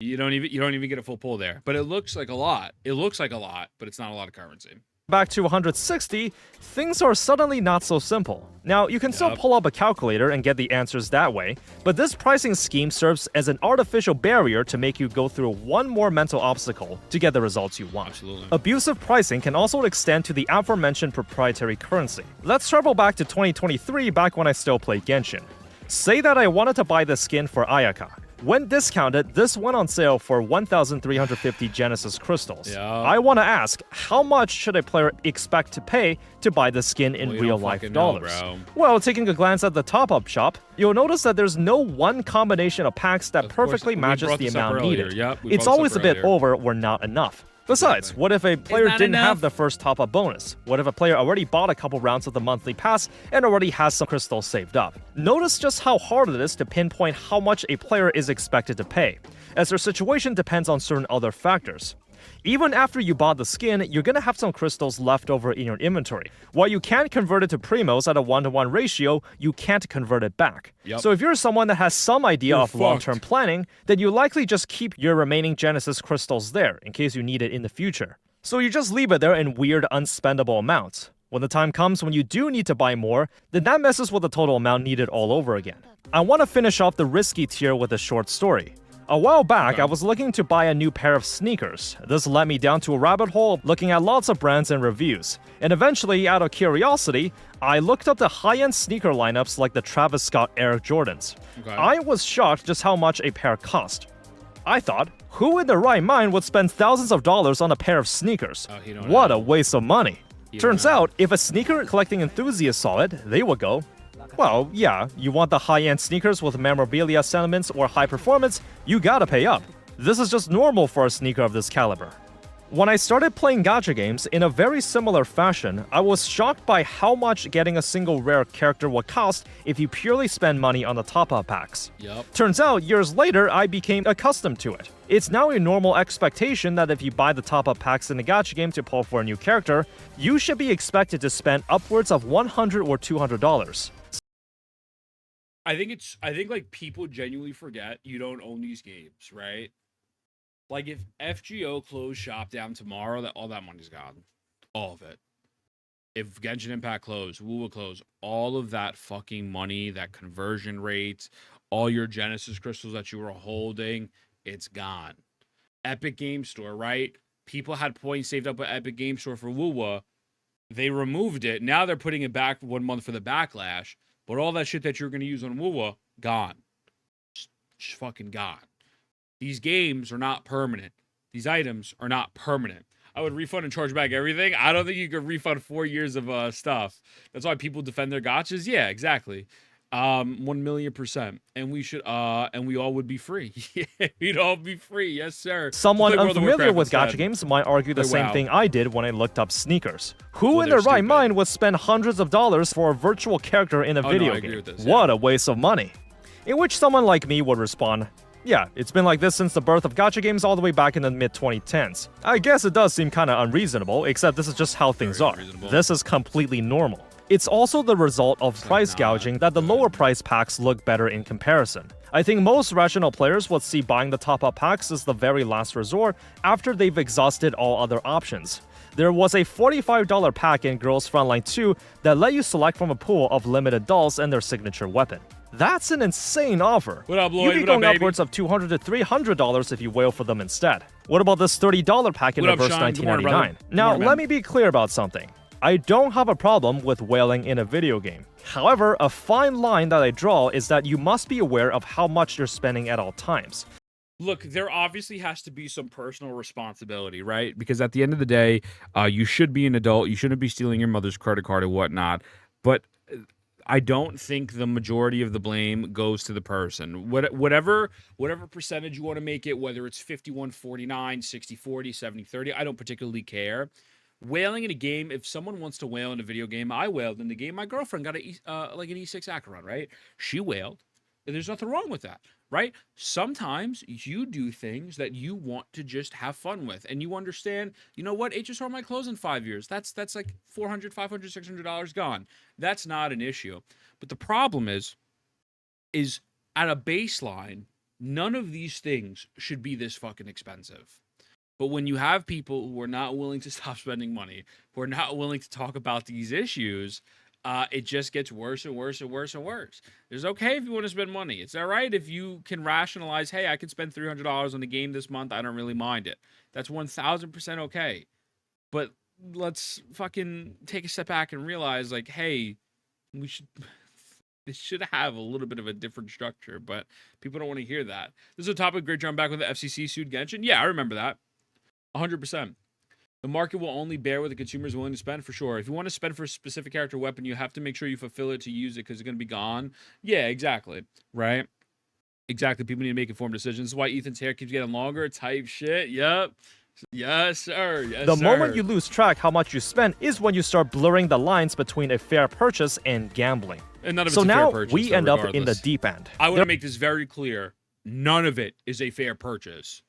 You don't even get a full pull there. But it looks like a lot. But it's not a lot of currency. Back to 160, things are suddenly not so simple. Now, you can still pull up a calculator and get the answers that way, but this pricing scheme serves as an artificial barrier to make you go through one more mental obstacle to get the results you want. Absolutely. Abusive pricing can also extend to the aforementioned proprietary currency. Let's travel back to 2023, back when I still played Genshin. Say that I wanted to buy the skin for Ayaka. When discounted, this went on sale for 1,350 Genesis crystals. I want to ask, how much should a player expect to pay to buy the skin in real-life dollars? Well, taking a glance at the top-up shop, you'll notice that there's no one combination of packs that perfectly matches the amount needed. It's always a bit over or not enough. Besides, what if a player didn't have the first top-up bonus? What if a player already bought a couple rounds of the monthly pass and already has some crystals saved up? Notice just how hard it is to pinpoint how much a player is expected to pay, as their situation depends on certain other factors. Even after you bought the skin, you're gonna have some crystals left over in your inventory. While you can't convert it to primos at a 1-to-1 ratio, you can't convert it back. So if you're someone that has some idea of long-term planning, then you likely just keep your remaining Genesis crystals there in case you need it in the future. So you just leave it there in weird unspendable amounts. When the time comes when you do need to buy more, then that messes with the total amount needed all over again. I want to finish off the risky tier with a short story. A while back, I was looking to buy a new pair of sneakers. This led me down to a rabbit hole looking at lots of brands and reviews. And eventually, out of curiosity, I looked up the high-end sneaker lineups like the Travis Scott Air Jordans. I was shocked just how much a pair cost. I thought, who in their right mind would spend thousands of dollars on a pair of sneakers? Oh, he don't What know. a waste of money. He Turns don't know. out, if a sneaker collecting enthusiast saw it, they would go, well, yeah, you want the high-end sneakers with memorabilia sentiments or high performance, you gotta pay up. This is just normal for a sneaker of this caliber. When I started playing gacha games in a very similar fashion, I was shocked by how much getting a single rare character would cost if you purely spend money on the top-up packs. Yep. Turns out, years later, I became accustomed to it. It's now a normal expectation that if you buy the top-up packs in a gacha game to pull for a new character, you should be expected to spend upwards of $100 or $200. I think like people genuinely forget you don't own these games, right? Like if FGO closed shop down tomorrow, that all that money's gone. All of it. If Genshin Impact closed, Wu will close, all of that fucking money, that conversion rate, all your Genesis crystals that you were holding, it's gone. Epic Game Store, right? People had points saved up at Epic Game Store for Wuwa. They removed it. Now they're putting it back 1 month for the backlash. But all that shit that you're going to use on Wuwa, gone. Just fucking gone. These games are not permanent. These items are not permanent. I would refund and charge back everything. I don't think you could refund 4 years of stuff. That's why people defend their gotchas. Yeah, exactly. 1,000,000%. And we should and we all would be free. Yeah, we'd all be free. Yes, sir. Someone Play World of unfamiliar Warcraft with gacha instead. games might argue the Play same WoW. thing I did when I looked up sneakers. Who Well, in their they're right stupid. mind would spend hundreds of dollars for a virtual character in a no, video I agree game? with this, yeah. What a waste of money. In which someone like me would respond, yeah, it's been like this since the birth of gacha games all the way back in the mid-2010s. I guess it does seem kinda unreasonable, except this is just how things Very are. unreasonable. This is completely normal. It's also the result of price not gouging that the good. lower price packs look better in comparison. I think most rational players would see buying the top-up packs as the very last resort after they've exhausted all other options. There was a $45 pack in Girls Frontline 2 that let you select from a pool of limited dolls and their signature weapon. That's an insane offer. What up, Lloyd? You'd be What up, going baby? upwards of $200 to $300 if you whale for them instead. What about this $30 pack in What up, Reverse Sean? Good morning, 1999? brother. Good Now, morning, man. let me be clear about something. I don't have a problem with whaling in a video game. However, a fine line that I draw is that you must be aware of how much you're spending at all times. Look, there obviously has to be some personal responsibility, right? Because at the end of the day, you should be an adult. You shouldn't be stealing your mother's credit card or whatnot. But I don't think the majority of the blame goes to the person. Whatever percentage you want to make it, whether it's 51-49, 60-40, 70-30, I don't particularly care. Whaling in a game, if someone wants to whale in a video game, I whaled in the game. My girlfriend got like an E6 Acheron, right? She whaled. And there's nothing wrong with that, right? Sometimes you do things that you want to just have fun with, and you understand, you know what, HSR might close in 5 years. That's like $400, $500, $600 gone. That's not an issue. But the problem is at a baseline, none of these things should be this fucking expensive. But when you have people who are not willing to stop spending money, who are not willing to talk about these issues, it just gets worse and worse and worse and worse. It's okay if you want to spend money. It's all right if you can rationalize, hey, I can spend $300 on the game this month. I don't really mind it. That's 1,000% okay. But let's fucking take a step back and realize, like, hey, this should have a little bit of a different structure, but people don't want to hear that. This is a topic. Great John back with the FCC sued Genshin. Yeah, I remember that. 100%. The market will only bear what the consumer is willing to spend, for sure. If you want to spend for a specific character weapon, you have to make sure you fulfill it to use it because it's going to be gone. Yeah, exactly. Right? Exactly. People need to make informed decisions. This is why Ethan's hair keeps getting longer type shit. Yep. Yes, sir. Yes, The sir. moment you lose track how much you spend is when you start blurring the lines between a fair purchase and gambling. And none of it's So a fair now purchase, we though, end up in the regardless. deep end. I want to make this very clear. None of it is a fair purchase.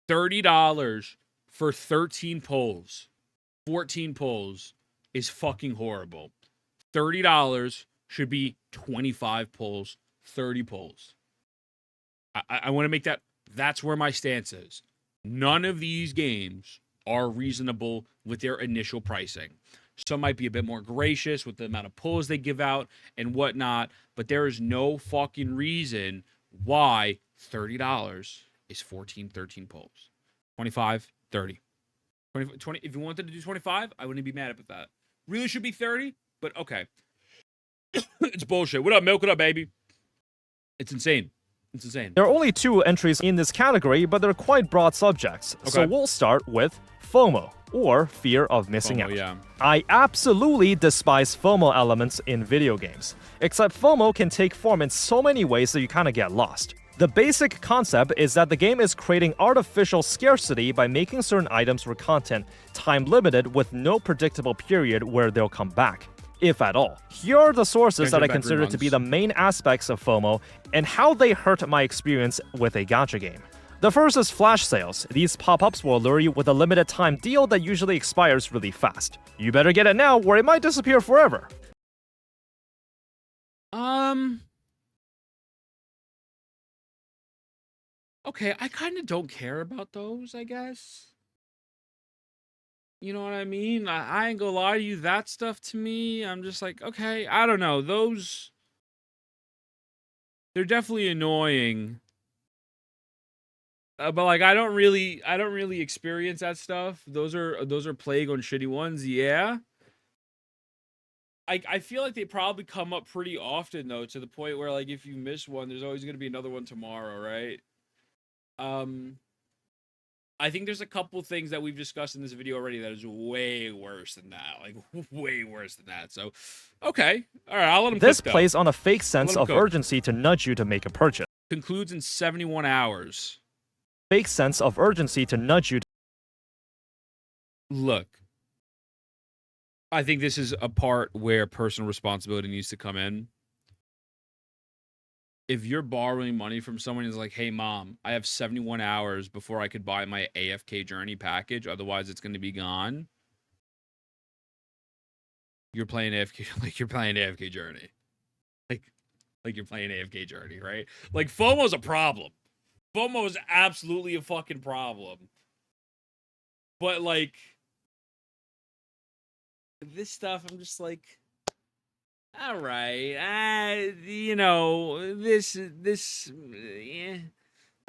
$30 for 13 pulls, 14 pulls is fucking horrible. $30 should be 25 pulls, 30 pulls. I want to make that's where my stance is. None of these games are reasonable with their initial pricing. Some might be a bit more gracious with the amount of pulls they give out and whatnot, but there is no fucking reason why $30 is 14, 13 pulls. 25, 30. 20, if you wanted to do 25, I wouldn't be mad about that. Really should be 30, but okay. It's bullshit. What up, Milk? What up, baby? It's insane. It's insane. There are only 2 entries in this category, but they're quite broad subjects. So Okay. we'll start with FOMO, or fear of missing FOMO, out. yeah. I absolutely despise FOMO elements in video games. Except FOMO can take form in so many ways that you kind of get lost. The basic concept is that the game is creating artificial scarcity by making certain items or content time limited with no predictable period where they'll come back, if at all. Here are the sources that I consider to be the main aspects of FOMO and how they hurt my experience with a gacha game. The first is flash sales. These pop-ups will lure you with a limited time deal that usually expires really fast. You better get it now or it might disappear forever. Okay, I kind of don't care about those, I guess. You know what I mean? I ain't gonna lie to you, that stuff to me, I'm just like, okay, I don't know. Those, they're definitely annoying. But like I don't really experience that stuff. Those are plague on shitty ones, yeah. I feel like they probably come up pretty often though, to the point where like if you miss one, there's always gonna be another one tomorrow, right? I think there's a couple things that we've discussed in this video already that is way worse than that. Like, way worse than that. So, okay. All right, I'll let him This cook, plays on a fake sense of cook. urgency to nudge you to make a purchase. Concludes in 71 hours. Fake sense of urgency to nudge you. Look, I think this is a part where personal responsibility needs to come in. If you're borrowing money from someone who's like, hey, mom, I have 71 hours before I could buy my AFK Journey package, otherwise it's going to be gone. You're playing AFK, like you're playing AFK Journey. Like you're playing AFK Journey, right? Like FOMO's a problem. FOMO is absolutely a fucking problem. But like this stuff, I'm just like, all right, you know, this, yeah,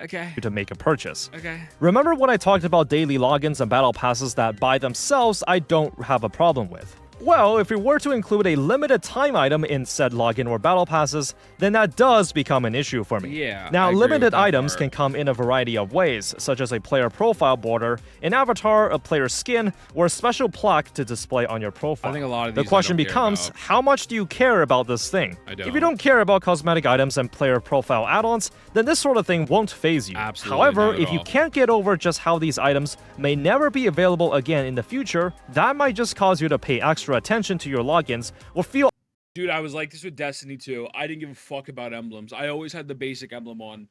okay. To make a purchase. Okay. Remember when I talked about daily logins and battle passes that by themselves I don't have a problem with? Well, if we were to include a limited time item in said login or battle passes, then that does become an issue for me. Yeah. Now, I agree limited with that items part. can come in a variety of ways, such as a player profile border, an avatar, a player skin, or a special plaque to display on your profile. I think a lot of the these I question don't care becomes, about. how much do you care about this thing? I don't. If you don't care about cosmetic items and player profile add-ons, then this sort of thing won't faze you. Absolutely However, not at if you all. can't get over just how these items may never be available again in the future, that might just cause you to pay extra attention to your logins or feel. Dude, I was like this with Destiny 2. I didn't give a fuck about emblems. I always had the basic emblem on.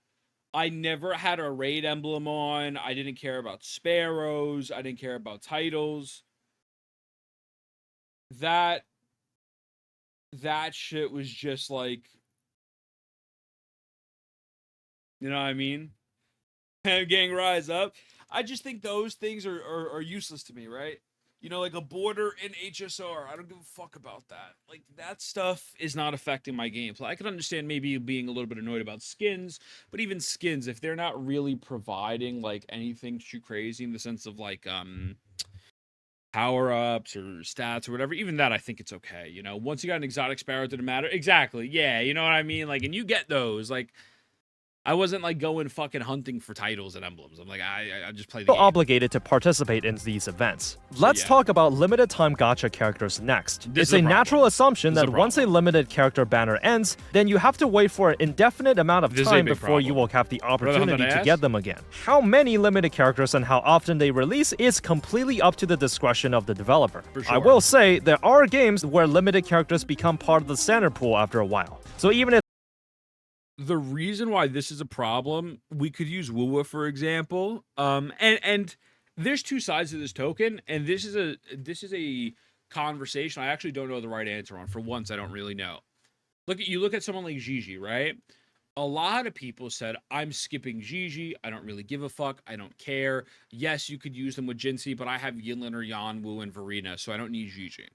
I never had a raid emblem on. I didn't care about sparrows. I didn't care about titles. That shit was just like, you know what I mean? Gang rise up. I just think those things are useless to me, right? You know, like a border in HSR. I don't give a fuck about that. Like, that stuff is not affecting my gameplay. I can understand maybe you being a little bit annoyed about skins, but even skins, if they're not really providing, like, anything too crazy in the sense of, like, power-ups or stats or whatever, even that, I think it's okay, you know? Once you got an exotic sparrow, it didn't matter. Exactly, yeah, you know what I mean? Like, and you get those, like, I wasn't like going fucking hunting for titles and emblems. I'm like, I just play the game. Obligated to participate in these events. Let's yeah. talk about limited time gacha characters next. This It's is a a natural problem. assumption This is that a once a problem. limited character banner ends, then you have to wait for an indefinite amount of This is a time big before you problem. will have the Rather than opportunity to ass? get them again. How many limited characters and how often they release is completely up to the discretion of the developer. For I sure. will say, there are games where limited characters become part of the standard pool after a while. So even if The reason why this is a problem, we could use Wuwa for example. And there's two sides to this token, and this is a conversation I actually don't know the right answer on. For once, I don't really know. Look at someone like Gigi, right? A lot of people said, I'm skipping Gigi. I don't really give a fuck. I don't care. Yes, you could use them with Jinsei, but I have Yinlin or Yanwu and Verena, so I don't need Gigi.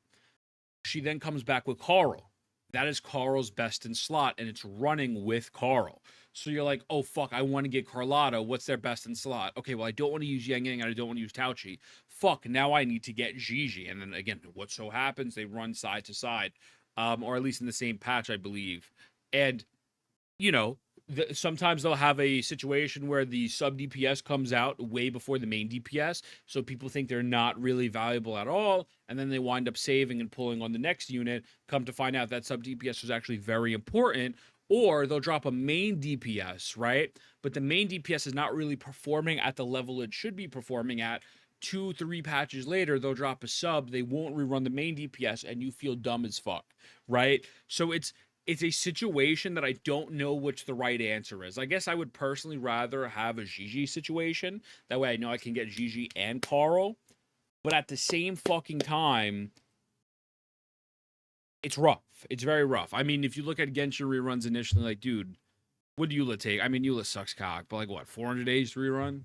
She then comes back with Carl. That is Carl's best in slot, and it's running with Carl. So you're like, oh, fuck, I want to get Carlotta. What's their best in slot? Okay, well, I don't want to use Yang Yang, and I don't want to use Tauchi. Fuck, now I need to get Gigi. And then, again, what so happens, they run side to side, or at least in the same patch, I believe. And, you know, sometimes they'll have a situation where the sub DPS comes out way before the main DPS, so people think they're not really valuable at all, and then they wind up saving and pulling on the next unit. Come to find out that sub DPS was actually very important, or they'll drop a main DPS, right? But the main DPS is not really performing at the level it should be performing at. 2-3 patches later, they'll drop a sub, they won't rerun the main DPS, and you feel dumb as fuck, right? So it's a situation that I don't know which the right answer is. I guess I would personally rather have a Gigi situation. That way I know I can get Gigi and Carl. But at the same fucking time, it's rough. It's very rough. I mean, if you look at Genshin reruns initially, like, dude, what do Eula take? I mean, Eula sucks cock, but like, what, 400 days to rerun?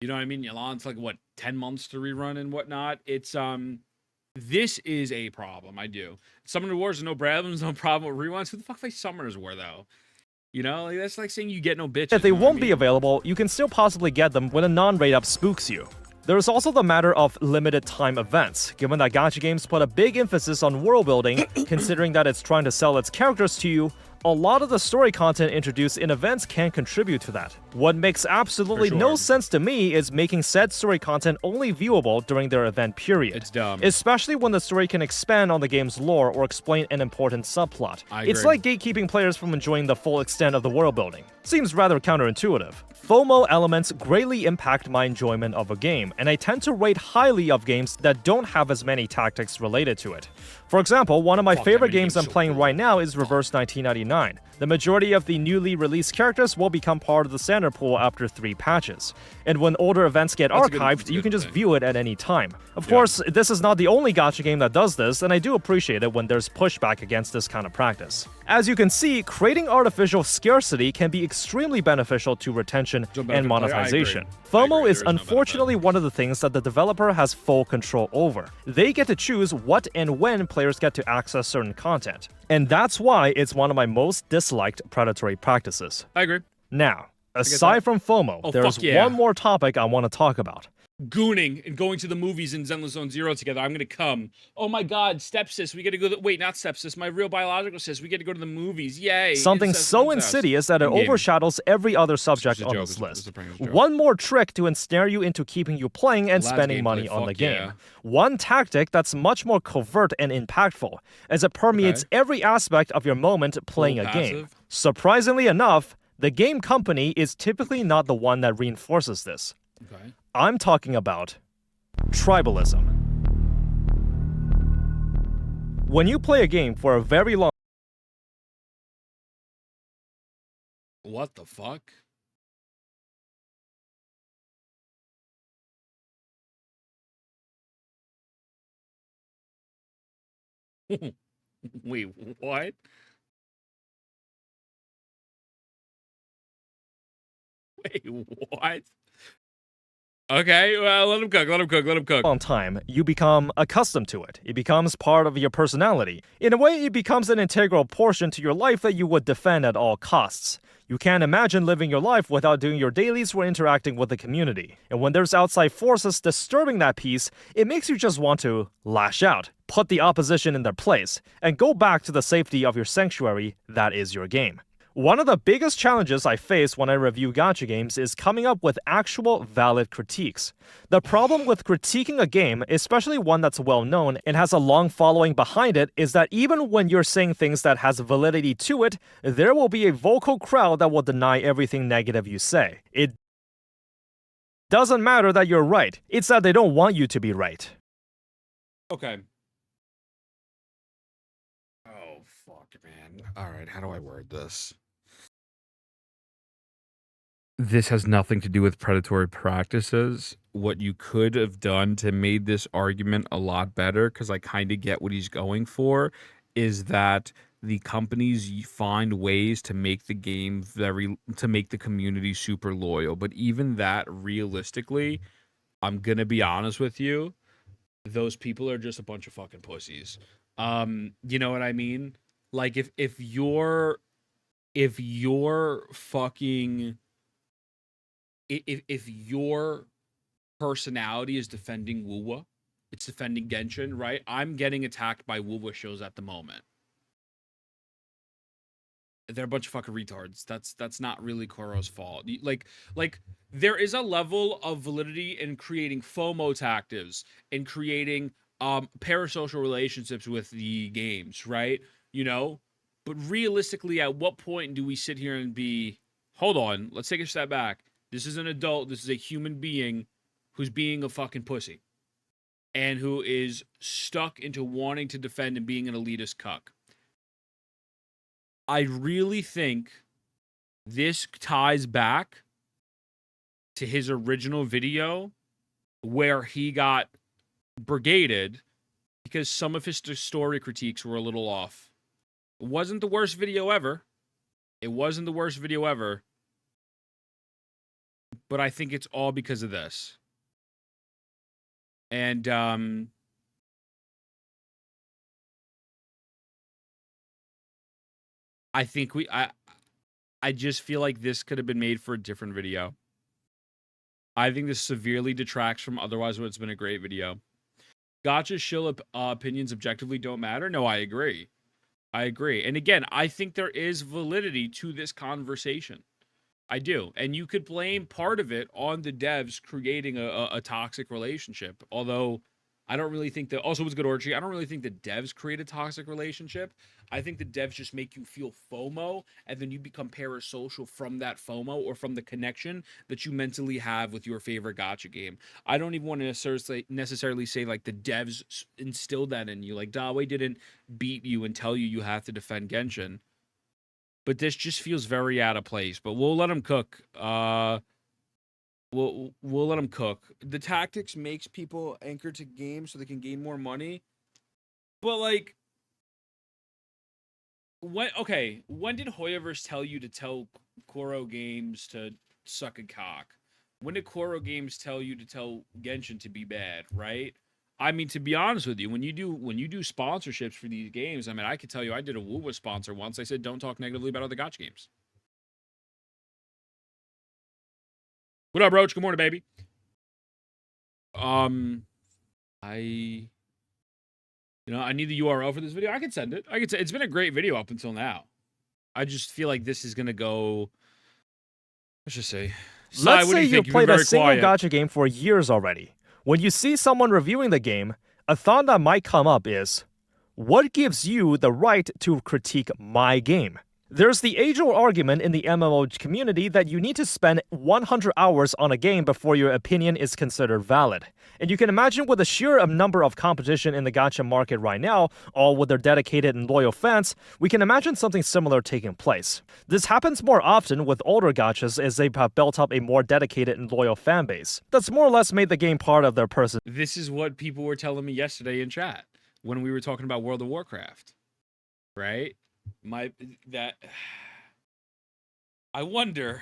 You know what I mean? Yelan's like, what, 10 months to rerun and whatnot? It's, this is a problem. I do. Summoner Wars, no problems, no problem with reruns. Who the fuck plays Summoners War, though? You know, like, that's like saying you get no bitches. If they you know won't what I be mean? available, you can still possibly get them when a non-raid up spooks you. There is also the matter of limited time events, given that gacha games put a big emphasis on world building, considering that it's trying to sell its characters to you. A lot of the story content introduced in events can contribute to that. What makes absolutely no sure. sense to me is making said story content only viewable during their event period. It's dumb. Especially when the story can expand on the game's lore or explain an important subplot. I It's agree. like gatekeeping players from enjoying the full extent of the world building. Seems rather counterintuitive. FOMO elements greatly impact my enjoyment of a game, and I tend to rate highly of games that don't have as many tactics related to it. For example, one of my Fuck, favorite that many games games I'm so playing cool. right now is Reverse 1999. The majority of the newly released characters will become part of the standard pool after 3 patches. And when older events get That's a good- archived, that's a you good can just thing. view it at any time. Of Yeah. course, this is not the only gacha game that does this, and I do appreciate it when there's pushback against this kind of practice. As you can see, creating artificial scarcity can be extremely beneficial to retention No and benefit. I agree. monetization. I FOMO agree. is There is no unfortunately one of the things that the developer has full control over. They get to choose what and when players get to access certain content. And that's why it's one of my most disliked predatory practices. I agree. Now, aside from FOMO, Oh, there's fuck yeah. one more topic I want to talk about. Gooning and going to the movies in Zenless Zone Zero together. I'm gonna come. Oh my god, stepsis, we gotta go. Wait, not stepsis, my real biological sis. We get to go to the movies. Yay! Something Incest, so incest. insidious that it In-game. overshadows every other subject a on joke, this it's a list. prank, it's a joke. One more trick to ensnare you into keeping you playing and Last spending gameplay, money on the fuck game. yeah. One tactic that's much more covert and impactful, as it permeates every aspect of your moment playing a game. passive. Surprisingly enough, the game company is typically not the one that reinforces this. Okay. I'm talking about tribalism. When you play a game for a very long What the fuck? Wait, what? Wait, what? Okay, well, let him cook, let him cook, let him cook. long time, you become accustomed to it. It becomes part of your personality. In a way, it becomes an integral portion to your life that you would defend at all costs. You can't imagine living your life without doing your dailies or interacting with the community. And when there's outside forces disturbing that peace, it makes you just want to lash out, put the opposition in their place, and go back to the safety of your sanctuary that is your game. One of the biggest challenges I face when I review gacha games is coming up with actual valid critiques. The problem with critiquing a game, especially one that's well known and has a long following behind it, is that even when you're saying things that has validity to it, there will be a vocal crowd that will deny everything negative you say. It doesn't matter that you're right, it's that they don't want you to be right. Okay. Oh, fuck, man. All right, how do I word this? This has nothing to do with predatory practices. What you could have done to made this argument a lot better, because I kind of get what he's going for, is that the companies find ways to make the game to make the community super loyal. But even that, realistically, I'm gonna be honest with you, those people are just a bunch of fucking pussies. You know what I mean? Like if your fucking if your personality is defending Wuwa, it's defending Genshin, right? I'm getting attacked by Wuwa shows at the moment. they're a bunch of fucking retards. That's not really Koro's fault. Like there is a level of validity in creating FOMO tactics and creating parasocial relationships with the games, right? You know? But realistically, at what point do we sit here and be, hold on, let's take a step back. This is an adult, this is a human being who's being a fucking pussy and who is stuck into wanting to defend and being an elitist cuck. I really think this ties back to his original video where he got brigaded because some of his story critiques were a little off. It wasn't the worst video ever. It wasn't the worst video ever. But I think it's all because of this. And I think I just feel like this could have been made for a different video. I think this severely detracts from otherwise what's been a great video. Gacha shill opinions objectively don't matter. No, I agree. I agree. And again, I think there is validity to this conversation. I do. And you could blame part of it on the devs creating a toxic relationship. Although I don't really think that, also was good orgy. I don't really think the devs create a toxic relationship. I think the devs just make you feel FOMO, and then you become parasocial from that FOMO or from the connection that you mentally have with your favorite gacha game. I don't even want to necessarily say like the devs instilled that in you. Like Dawe didn't beat you and tell you you have to defend Genshin. But this just feels very out of place. But we'll let him cook. We'll let him cook. The tactics makes people anchor to games so they can gain more money. But like, when did Hoyoverse tell you to tell Koro Games to suck a cock? When did Koro Games tell you to tell Genshin to be bad? Right? I mean, to be honest with you, when you do sponsorships for these games, I mean, I could tell you, I did a WoWa sponsor once. I said, don't talk negatively about other gacha games. What up, Roach? Good morning, baby. I need the URL for this video. I could send it. It's been a great video up until now. I just feel like this is gonna go. Let's just say. Let's say you've played a single gacha game for years already. When you see someone reviewing the game, a thought that might come up is, what gives you the right to critique my game? There's the age-old argument in the MMO community that you need to spend 100 hours on a game before your opinion is considered valid. And you can imagine with the sheer number of competition in the gacha market right now, all with their dedicated and loyal fans, we can imagine something similar taking place. This happens more often with older gachas as they have built up a more dedicated and loyal fan base. That's more or less made the game part of their person. This is what people were telling me yesterday in chat when we were talking about World of Warcraft, right? I wonder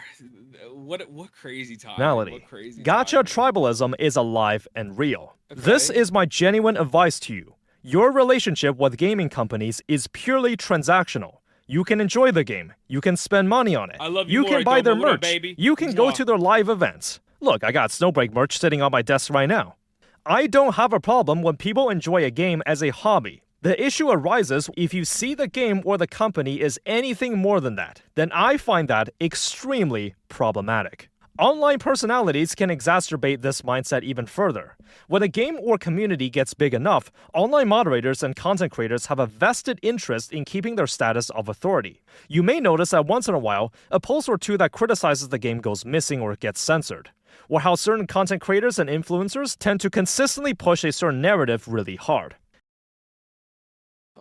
what crazy time. What crazy gacha tribalism is alive and real. Okay. This is my genuine advice to you. Your relationship with gaming companies is purely transactional. You can enjoy the game. You can spend money on it. I love you. You can buy their merch. You can go to their live events. Look, I got Snowbreak merch sitting on my desk right now. I don't have a problem when people enjoy a game as a hobby. The issue arises if you see the game or the company is anything more than that, then I find that extremely problematic. Online personalities can exacerbate this mindset even further. When a game or community gets big enough, online moderators and content creators have a vested interest in keeping their status of authority. You may notice that once in a while, a post or two that criticizes the game goes missing or gets censored, or how certain content creators and influencers tend to consistently push a certain narrative really hard.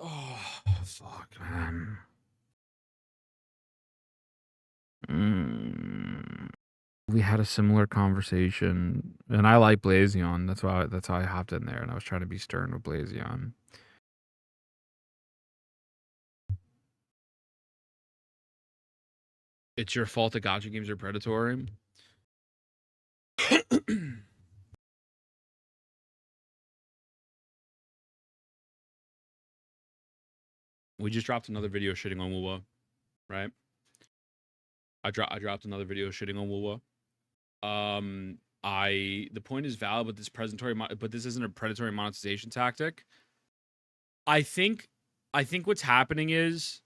Oh, fuck, man. We had a similar conversation, and I like Blazion. That's how I hopped in there, and I was trying to be stern with Blazion. It's your fault that gacha games are predatory. We just dropped another video shitting on Wuwa, right? I dropped another video shitting on Wuwa. The point is valid, but this isn't a predatory monetization tactic. I think what's happening is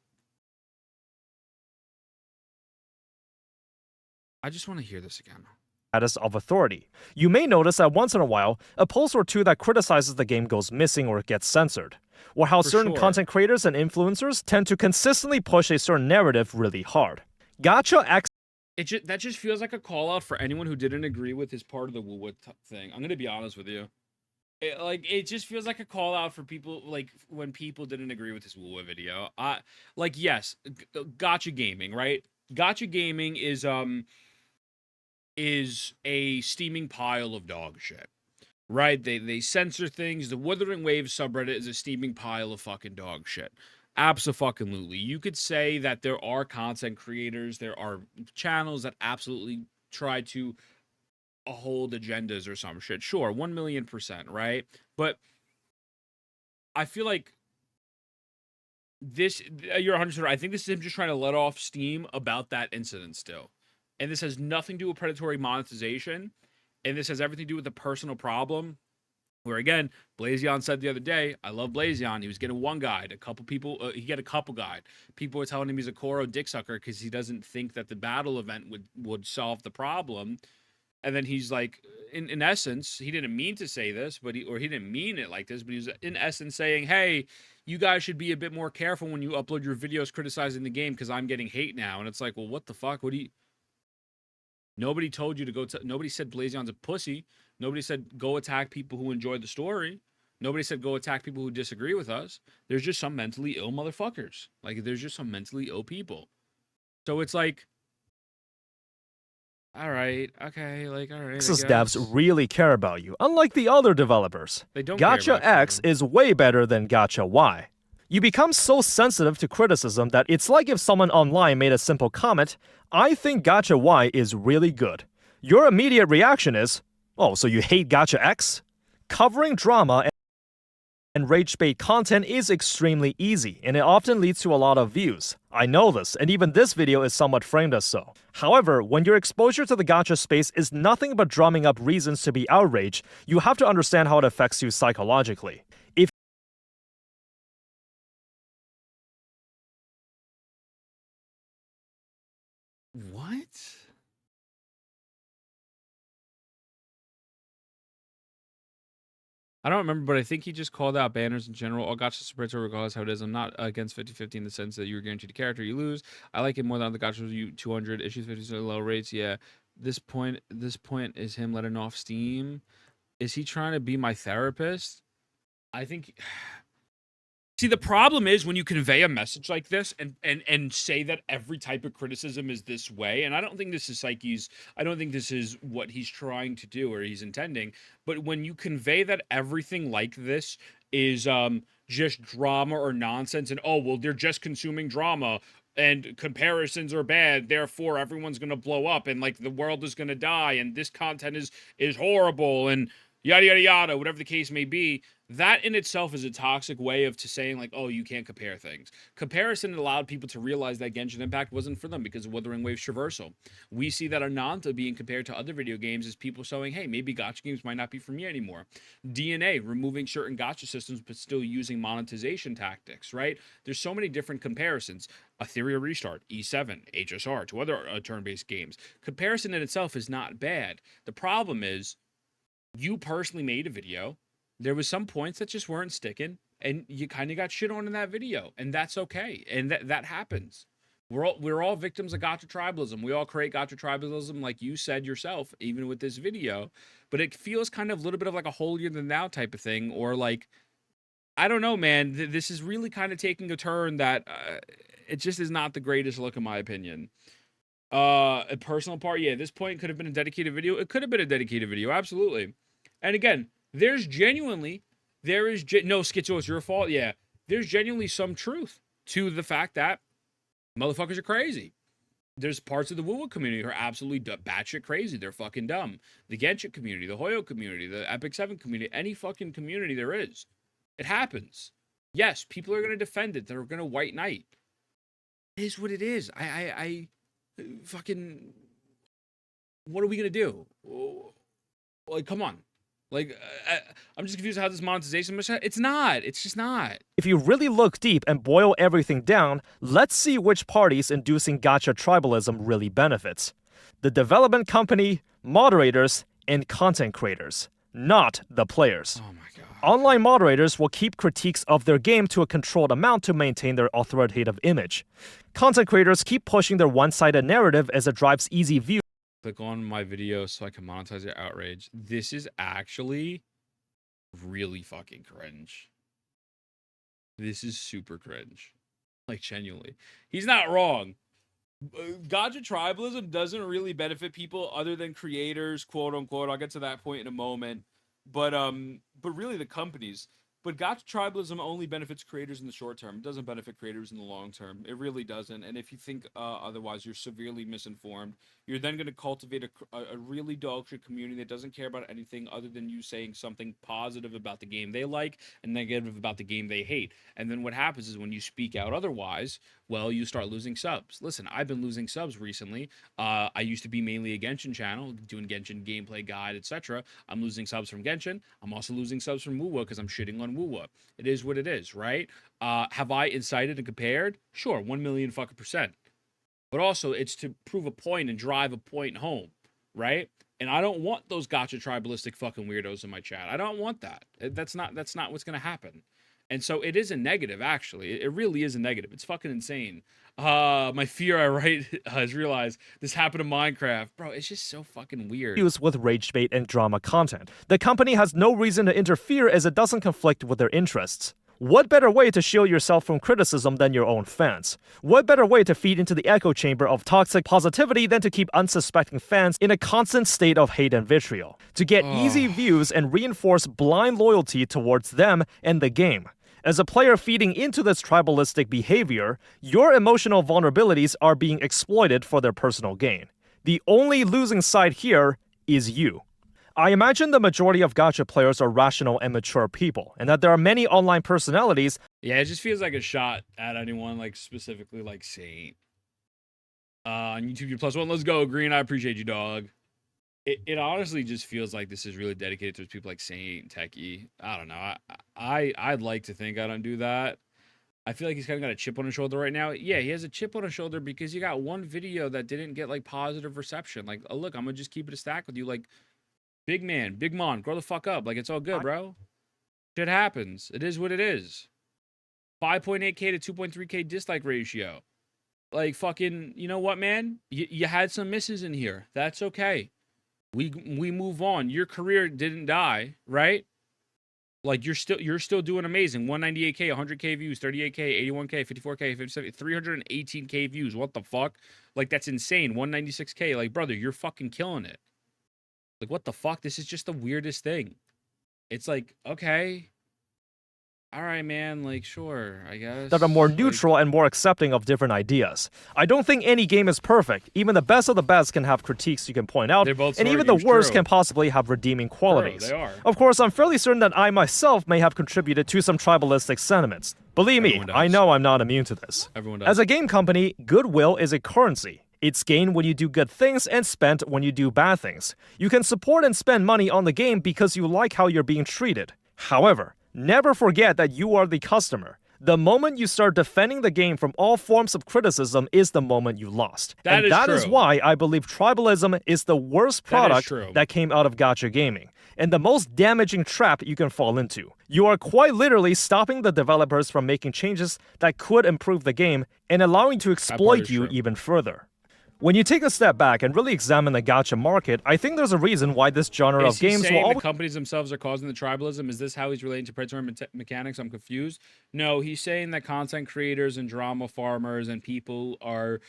I just want to hear this again. Status of authority. You may notice that once in a while, a post or two that criticizes the game goes missing or gets censored, or how For certain sure. content creators and influencers tend to consistently push a certain narrative really hard. Gacha X That just feels like a call out for anyone who didn't agree with his part of the woo thing. I'm gonna be honest with you. It just feels like a call out for people, like when people didn't agree with his woo video. Yes, gacha gaming, right? Gacha gaming is a steaming pile of dog shit. Right? They censor things. The Wuthering Waves subreddit is a steaming pile of fucking dog shit. Absolutely. You could say that there are content creators, there are channels that absolutely try to hold agendas or some shit. Sure, 1,000,000%, right? But I feel like this, you're 100% right. I think this is him just trying to let off steam about that incident still. And this has nothing to do with predatory monetization. And this has everything to do with a personal problem. Where again, Blazion said the other day, I love Blazion. He was getting one guide. A couple people, he got a couple guide. People were telling him he's a Koro dick sucker because he doesn't think that the battle event would solve the problem. And then he's like, in essence, he didn't mean to say this, but he didn't mean it like this, but he was in essence saying, hey, you guys should be a bit more careful when you upload your videos criticizing the game because I'm getting hate now. And it's like, well, what the fuck? Nobody told you to go nobody said Blazion's a pussy. Nobody said go attack people who enjoy the story. Nobody said go attack people who disagree with us. There's just some mentally ill motherfuckers. Like, there's just some mentally ill people. So it's like, all right, okay, like, all right. X's devs really care about you, unlike the other developers. They don't care Gacha about X you. is way better than Gacha Y. You become so sensitive to criticism that it's like if someone online made a simple comment, I think Gacha Y is really good. Your immediate reaction is, oh, so you hate Gacha X? Covering drama and rage bait content is extremely easy, and it often leads to a lot of views. I know this, and even this video is somewhat framed as so. However, when your exposure to the gacha space is nothing but drumming up reasons to be outraged, you have to understand how it affects you psychologically. What? I don't remember, but I think he just called out banners in general. All gachas are predatory regardless how it is. I'm not against 50-50 in the sense that you're guaranteed a character you lose. I like it more than the gachas you 200 issues 50 low rates. Yeah. This point is him letting off steam. Is he trying to be my therapist? I think see, the problem is when you convey a message like this and say that every type of criticism is this way, and I don't think this is I don't think this is what he's trying to do or he's intending, but when you convey that everything like this is just drama or nonsense and, oh, well, they're just consuming drama and comparisons are bad, therefore everyone's going to blow up and, like, the world is going to die and this content is horrible and yada, yada, yada, whatever the case may be, that in itself is a toxic way of saying, like, oh, you can't compare things. Comparison allowed people to realize that Genshin Impact wasn't for them because of Wuthering Waves traversal. We see that Ananta being compared to other video games as people showing, hey, maybe gacha games might not be for me anymore. DNA, removing certain gacha systems but still using monetization tactics, right? There's so many different comparisons. Ethereal Restart, E7, HSR, to other turn-based games. Comparison in itself is not bad. The problem is, you personally made a video. There was some points that just weren't sticking, and you kind of got shit on in that video, and that's okay. And that happens. We're all victims of gacha tribalism. We all create gacha tribalism, like you said yourself, even with this video. But it feels kind of a little bit of like a holier than thou type of thing, or like, I don't know, man. This is really kind of taking a turn that it just is not the greatest look, in my opinion. A personal part, yeah. This point could have been a dedicated video. It could have been a dedicated video, absolutely. And again, no, Schizo, it's your fault. Yeah, there's genuinely some truth to the fact that motherfuckers are crazy. There's parts of the woo community who are absolutely batshit crazy. They're fucking dumb. The Genshin community, the Hoyo community, the Epic 7 community, any fucking community there is. It happens. Yes, people are going to defend it. They're going to white knight. It is what it is. I fucking, what are we going to do? Like, come on. Like, I'm just confused how this monetization was. It's not. It's just not. If you really look deep and boil everything down, let's see which parties inducing gacha tribalism really benefits. the development company, moderators, and content creators, not the players. Oh my god. Online moderators will keep critiques of their game to a controlled amount to maintain their authoritative image. Content creators keep pushing their one-sided narrative as it drives easy views. Click on my video so I can monetize your outrage. This is actually really fucking cringe. This is super cringe. Like, genuinely. He's not wrong. Gacha tribalism doesn't really benefit people other than creators, quote unquote. I'll get to that point in a moment. But really the companies. But gacha tribalism only benefits creators in the short term. It doesn't benefit creators in the long term. It really doesn't. And if you think otherwise, you're severely misinformed. You're then going to cultivate a really dog shit community that doesn't care about anything other than you saying something positive about the game they like and negative about the game they hate. And then what happens is when you speak out otherwise, well, you start losing subs. Listen, I've been losing subs recently. I used to be mainly a Genshin channel, doing Genshin gameplay guide, etc. I'm losing subs from Genshin. I'm also losing subs from Wuwa because I'm shitting on Wuwa. It is what it is, right? Have I incited and compared? Sure, 1,000,000 fucking %. But also, it's to prove a point and drive a point home, right? And I don't want those gacha tribalistic fucking weirdos in my chat. I don't want that. That's not what's gonna happen. And so it is a negative, actually. It really is a negative. It's fucking insane. My fear, I write, has realized this happened in Minecraft. Bro, it's just so fucking weird. With rage bait and drama content. The company has no reason to interfere as it doesn't conflict with their interests. What better way to shield yourself from criticism than your own fans? What better way to feed into the echo chamber of toxic positivity than to keep unsuspecting fans in a constant state of hate and vitriol? To get easy views and reinforce blind loyalty towards them and the game. As a player feeding into this tribalistic behavior, your emotional vulnerabilities are being exploited for their personal gain. The only losing side here is you. I imagine the majority of gacha players are rational and mature people, and that there are many online personalities. Yeah, it just feels like a shot at anyone, like specifically like Saint. On YouTube, you're +1. Let's go, Green. I appreciate you, dog. It honestly just feels like this is really dedicated to people like Saint, Techie. I don't know. I'd like to think I don't do that. I feel like he's kind of got a chip on his shoulder right now. Yeah, he has a chip on his shoulder because you got one video that didn't get like positive reception. Like, oh, look, I'm gonna just keep it a stack with you. Like, big man, big mon, grow the fuck up. Like, it's all good, bro. Shit happens. It is what it is. 5.8K to 2.3K dislike ratio. Like, fucking, you know what, man? You had some misses in here. That's okay. We move on. Your career didn't die, right? Like, you're still doing amazing. 198K, 100K views, 38K, 81K, 54K, 57, 318K views. What the fuck? Like, that's insane. 196K. Like, brother, you're fucking killing it. Like, what the fuck? This is just the weirdest thing. It's like, okay. All right, man. Like, sure, I guess. That are more neutral and more accepting of different ideas. I don't think any game is perfect. Even the best of the best can have critiques you can point out, and even the worst can possibly have redeeming qualities. They are. Of course, I'm fairly certain that I myself may have contributed to some tribalistic sentiments. Believe me, I know I'm not immune to this. Everyone does. As a game company, goodwill is a currency. It's gained when you do good things and spent when you do bad things. You can support and spend money on the game because you like how you're being treated. However, never forget that you are the customer. The moment you start defending the game from all forms of criticism is the moment you lost. That is why I believe tribalism is the worst product that came out of gacha gaming, and the most damaging trap you can fall into. You are quite literally stopping the developers from making changes that could improve the game and allowing to exploit you even further. When you take a step back and really examine the gacha market, I think there's a reason why this genre of games will always... the companies themselves are causing the tribalism? Is this how he's relating to predatory mechanics? I'm confused. No, he's saying that content creators and drama farmers and people are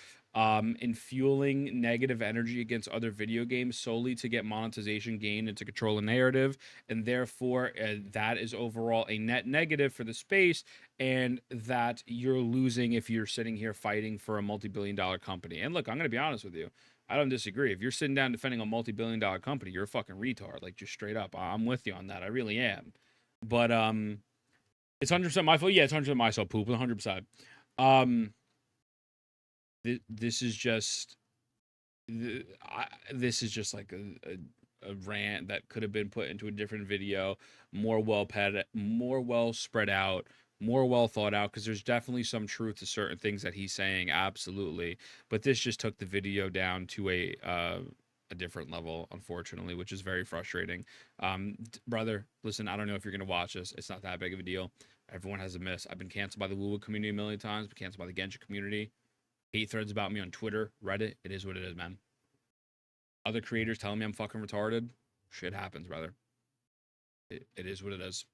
fueling negative energy against other video games solely to get monetization gain and to control a narrative, and therefore that is overall a net negative for the space, and that you're losing if you're sitting here fighting for a multi-billion-dollar company. And look, I'm gonna be honest with you, I don't disagree. If you're sitting down defending a multi-billion-dollar company, you're a fucking retard. Like, just straight up, I'm with you on that. I really am. But it's 100% my fault. Yeah, it's 100% my fault. Poop, 100%. This is just like a rant that could have been put into a different video, more well spread out, more well thought out, because there's definitely some truth to certain things that he's saying, absolutely. But this just took the video down to a different level, unfortunately, which is very frustrating. Brother, listen, I don't know if you're gonna watch this. It's not that big of a deal. Everyone has a miss. I've been canceled by the Woo community a million times, been canceled by the Genshin community. Hate threads about me on Twitter, Reddit. It is what it is, man. Other creators telling me I'm fucking retarded. Shit happens, brother. It is what it is.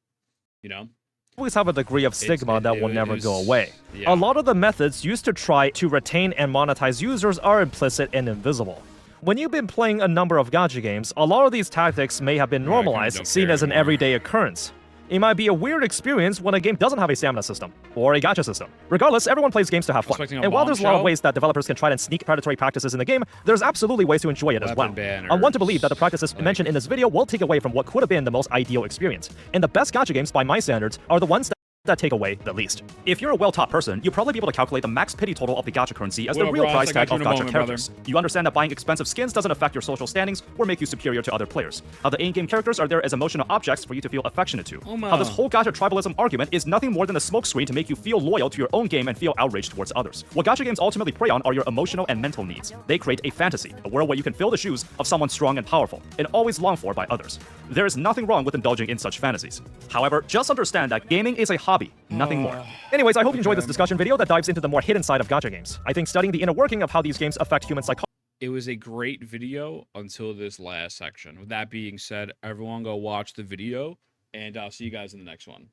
You know? Always have a degree of stigma that will never go away. Yeah. A lot of the methods used to try to retain and monetize users are implicit and invisible. When you've been playing a number of gacha games, a lot of these tactics may have been normalized, seen as an everyday occurrence. It might be a weird experience when a game doesn't have a stamina system, or a gacha system. Regardless, everyone plays games to have fun. And while there's a lot of ways that developers can try and sneak predatory practices in the game, there's absolutely ways to enjoy it as well. I want to believe that the practices mentioned in this video will take away from what could have been the most ideal experience. And the best gacha games, by my standards, are the ones that take away the least. If you're a well-taught person, you'll probably be able to calculate the max pity total of the gacha currency as the real price tag of gacha characters. You understand that buying expensive skins doesn't affect your social standings or make you superior to other players. How the in-game characters are there as emotional objects for you to feel affectionate to. How this whole gacha tribalism argument is nothing more than a smokescreen to make you feel loyal to your own game and feel outraged towards others. What gacha games ultimately prey on are your emotional and mental needs. They create a fantasy, a world where you can fill the shoes of someone strong and powerful, and always longed for by others. There is nothing wrong with indulging in such fantasies. However, just understand that gaming is a hobby, nothing more. Anyways, I hope you enjoyed this discussion video that dives into the more hidden side of gacha games. I think studying the inner working of how these games affect human psychology. It was a great video until this last section. With that being said, everyone go watch the video, and I'll see you guys in the next one.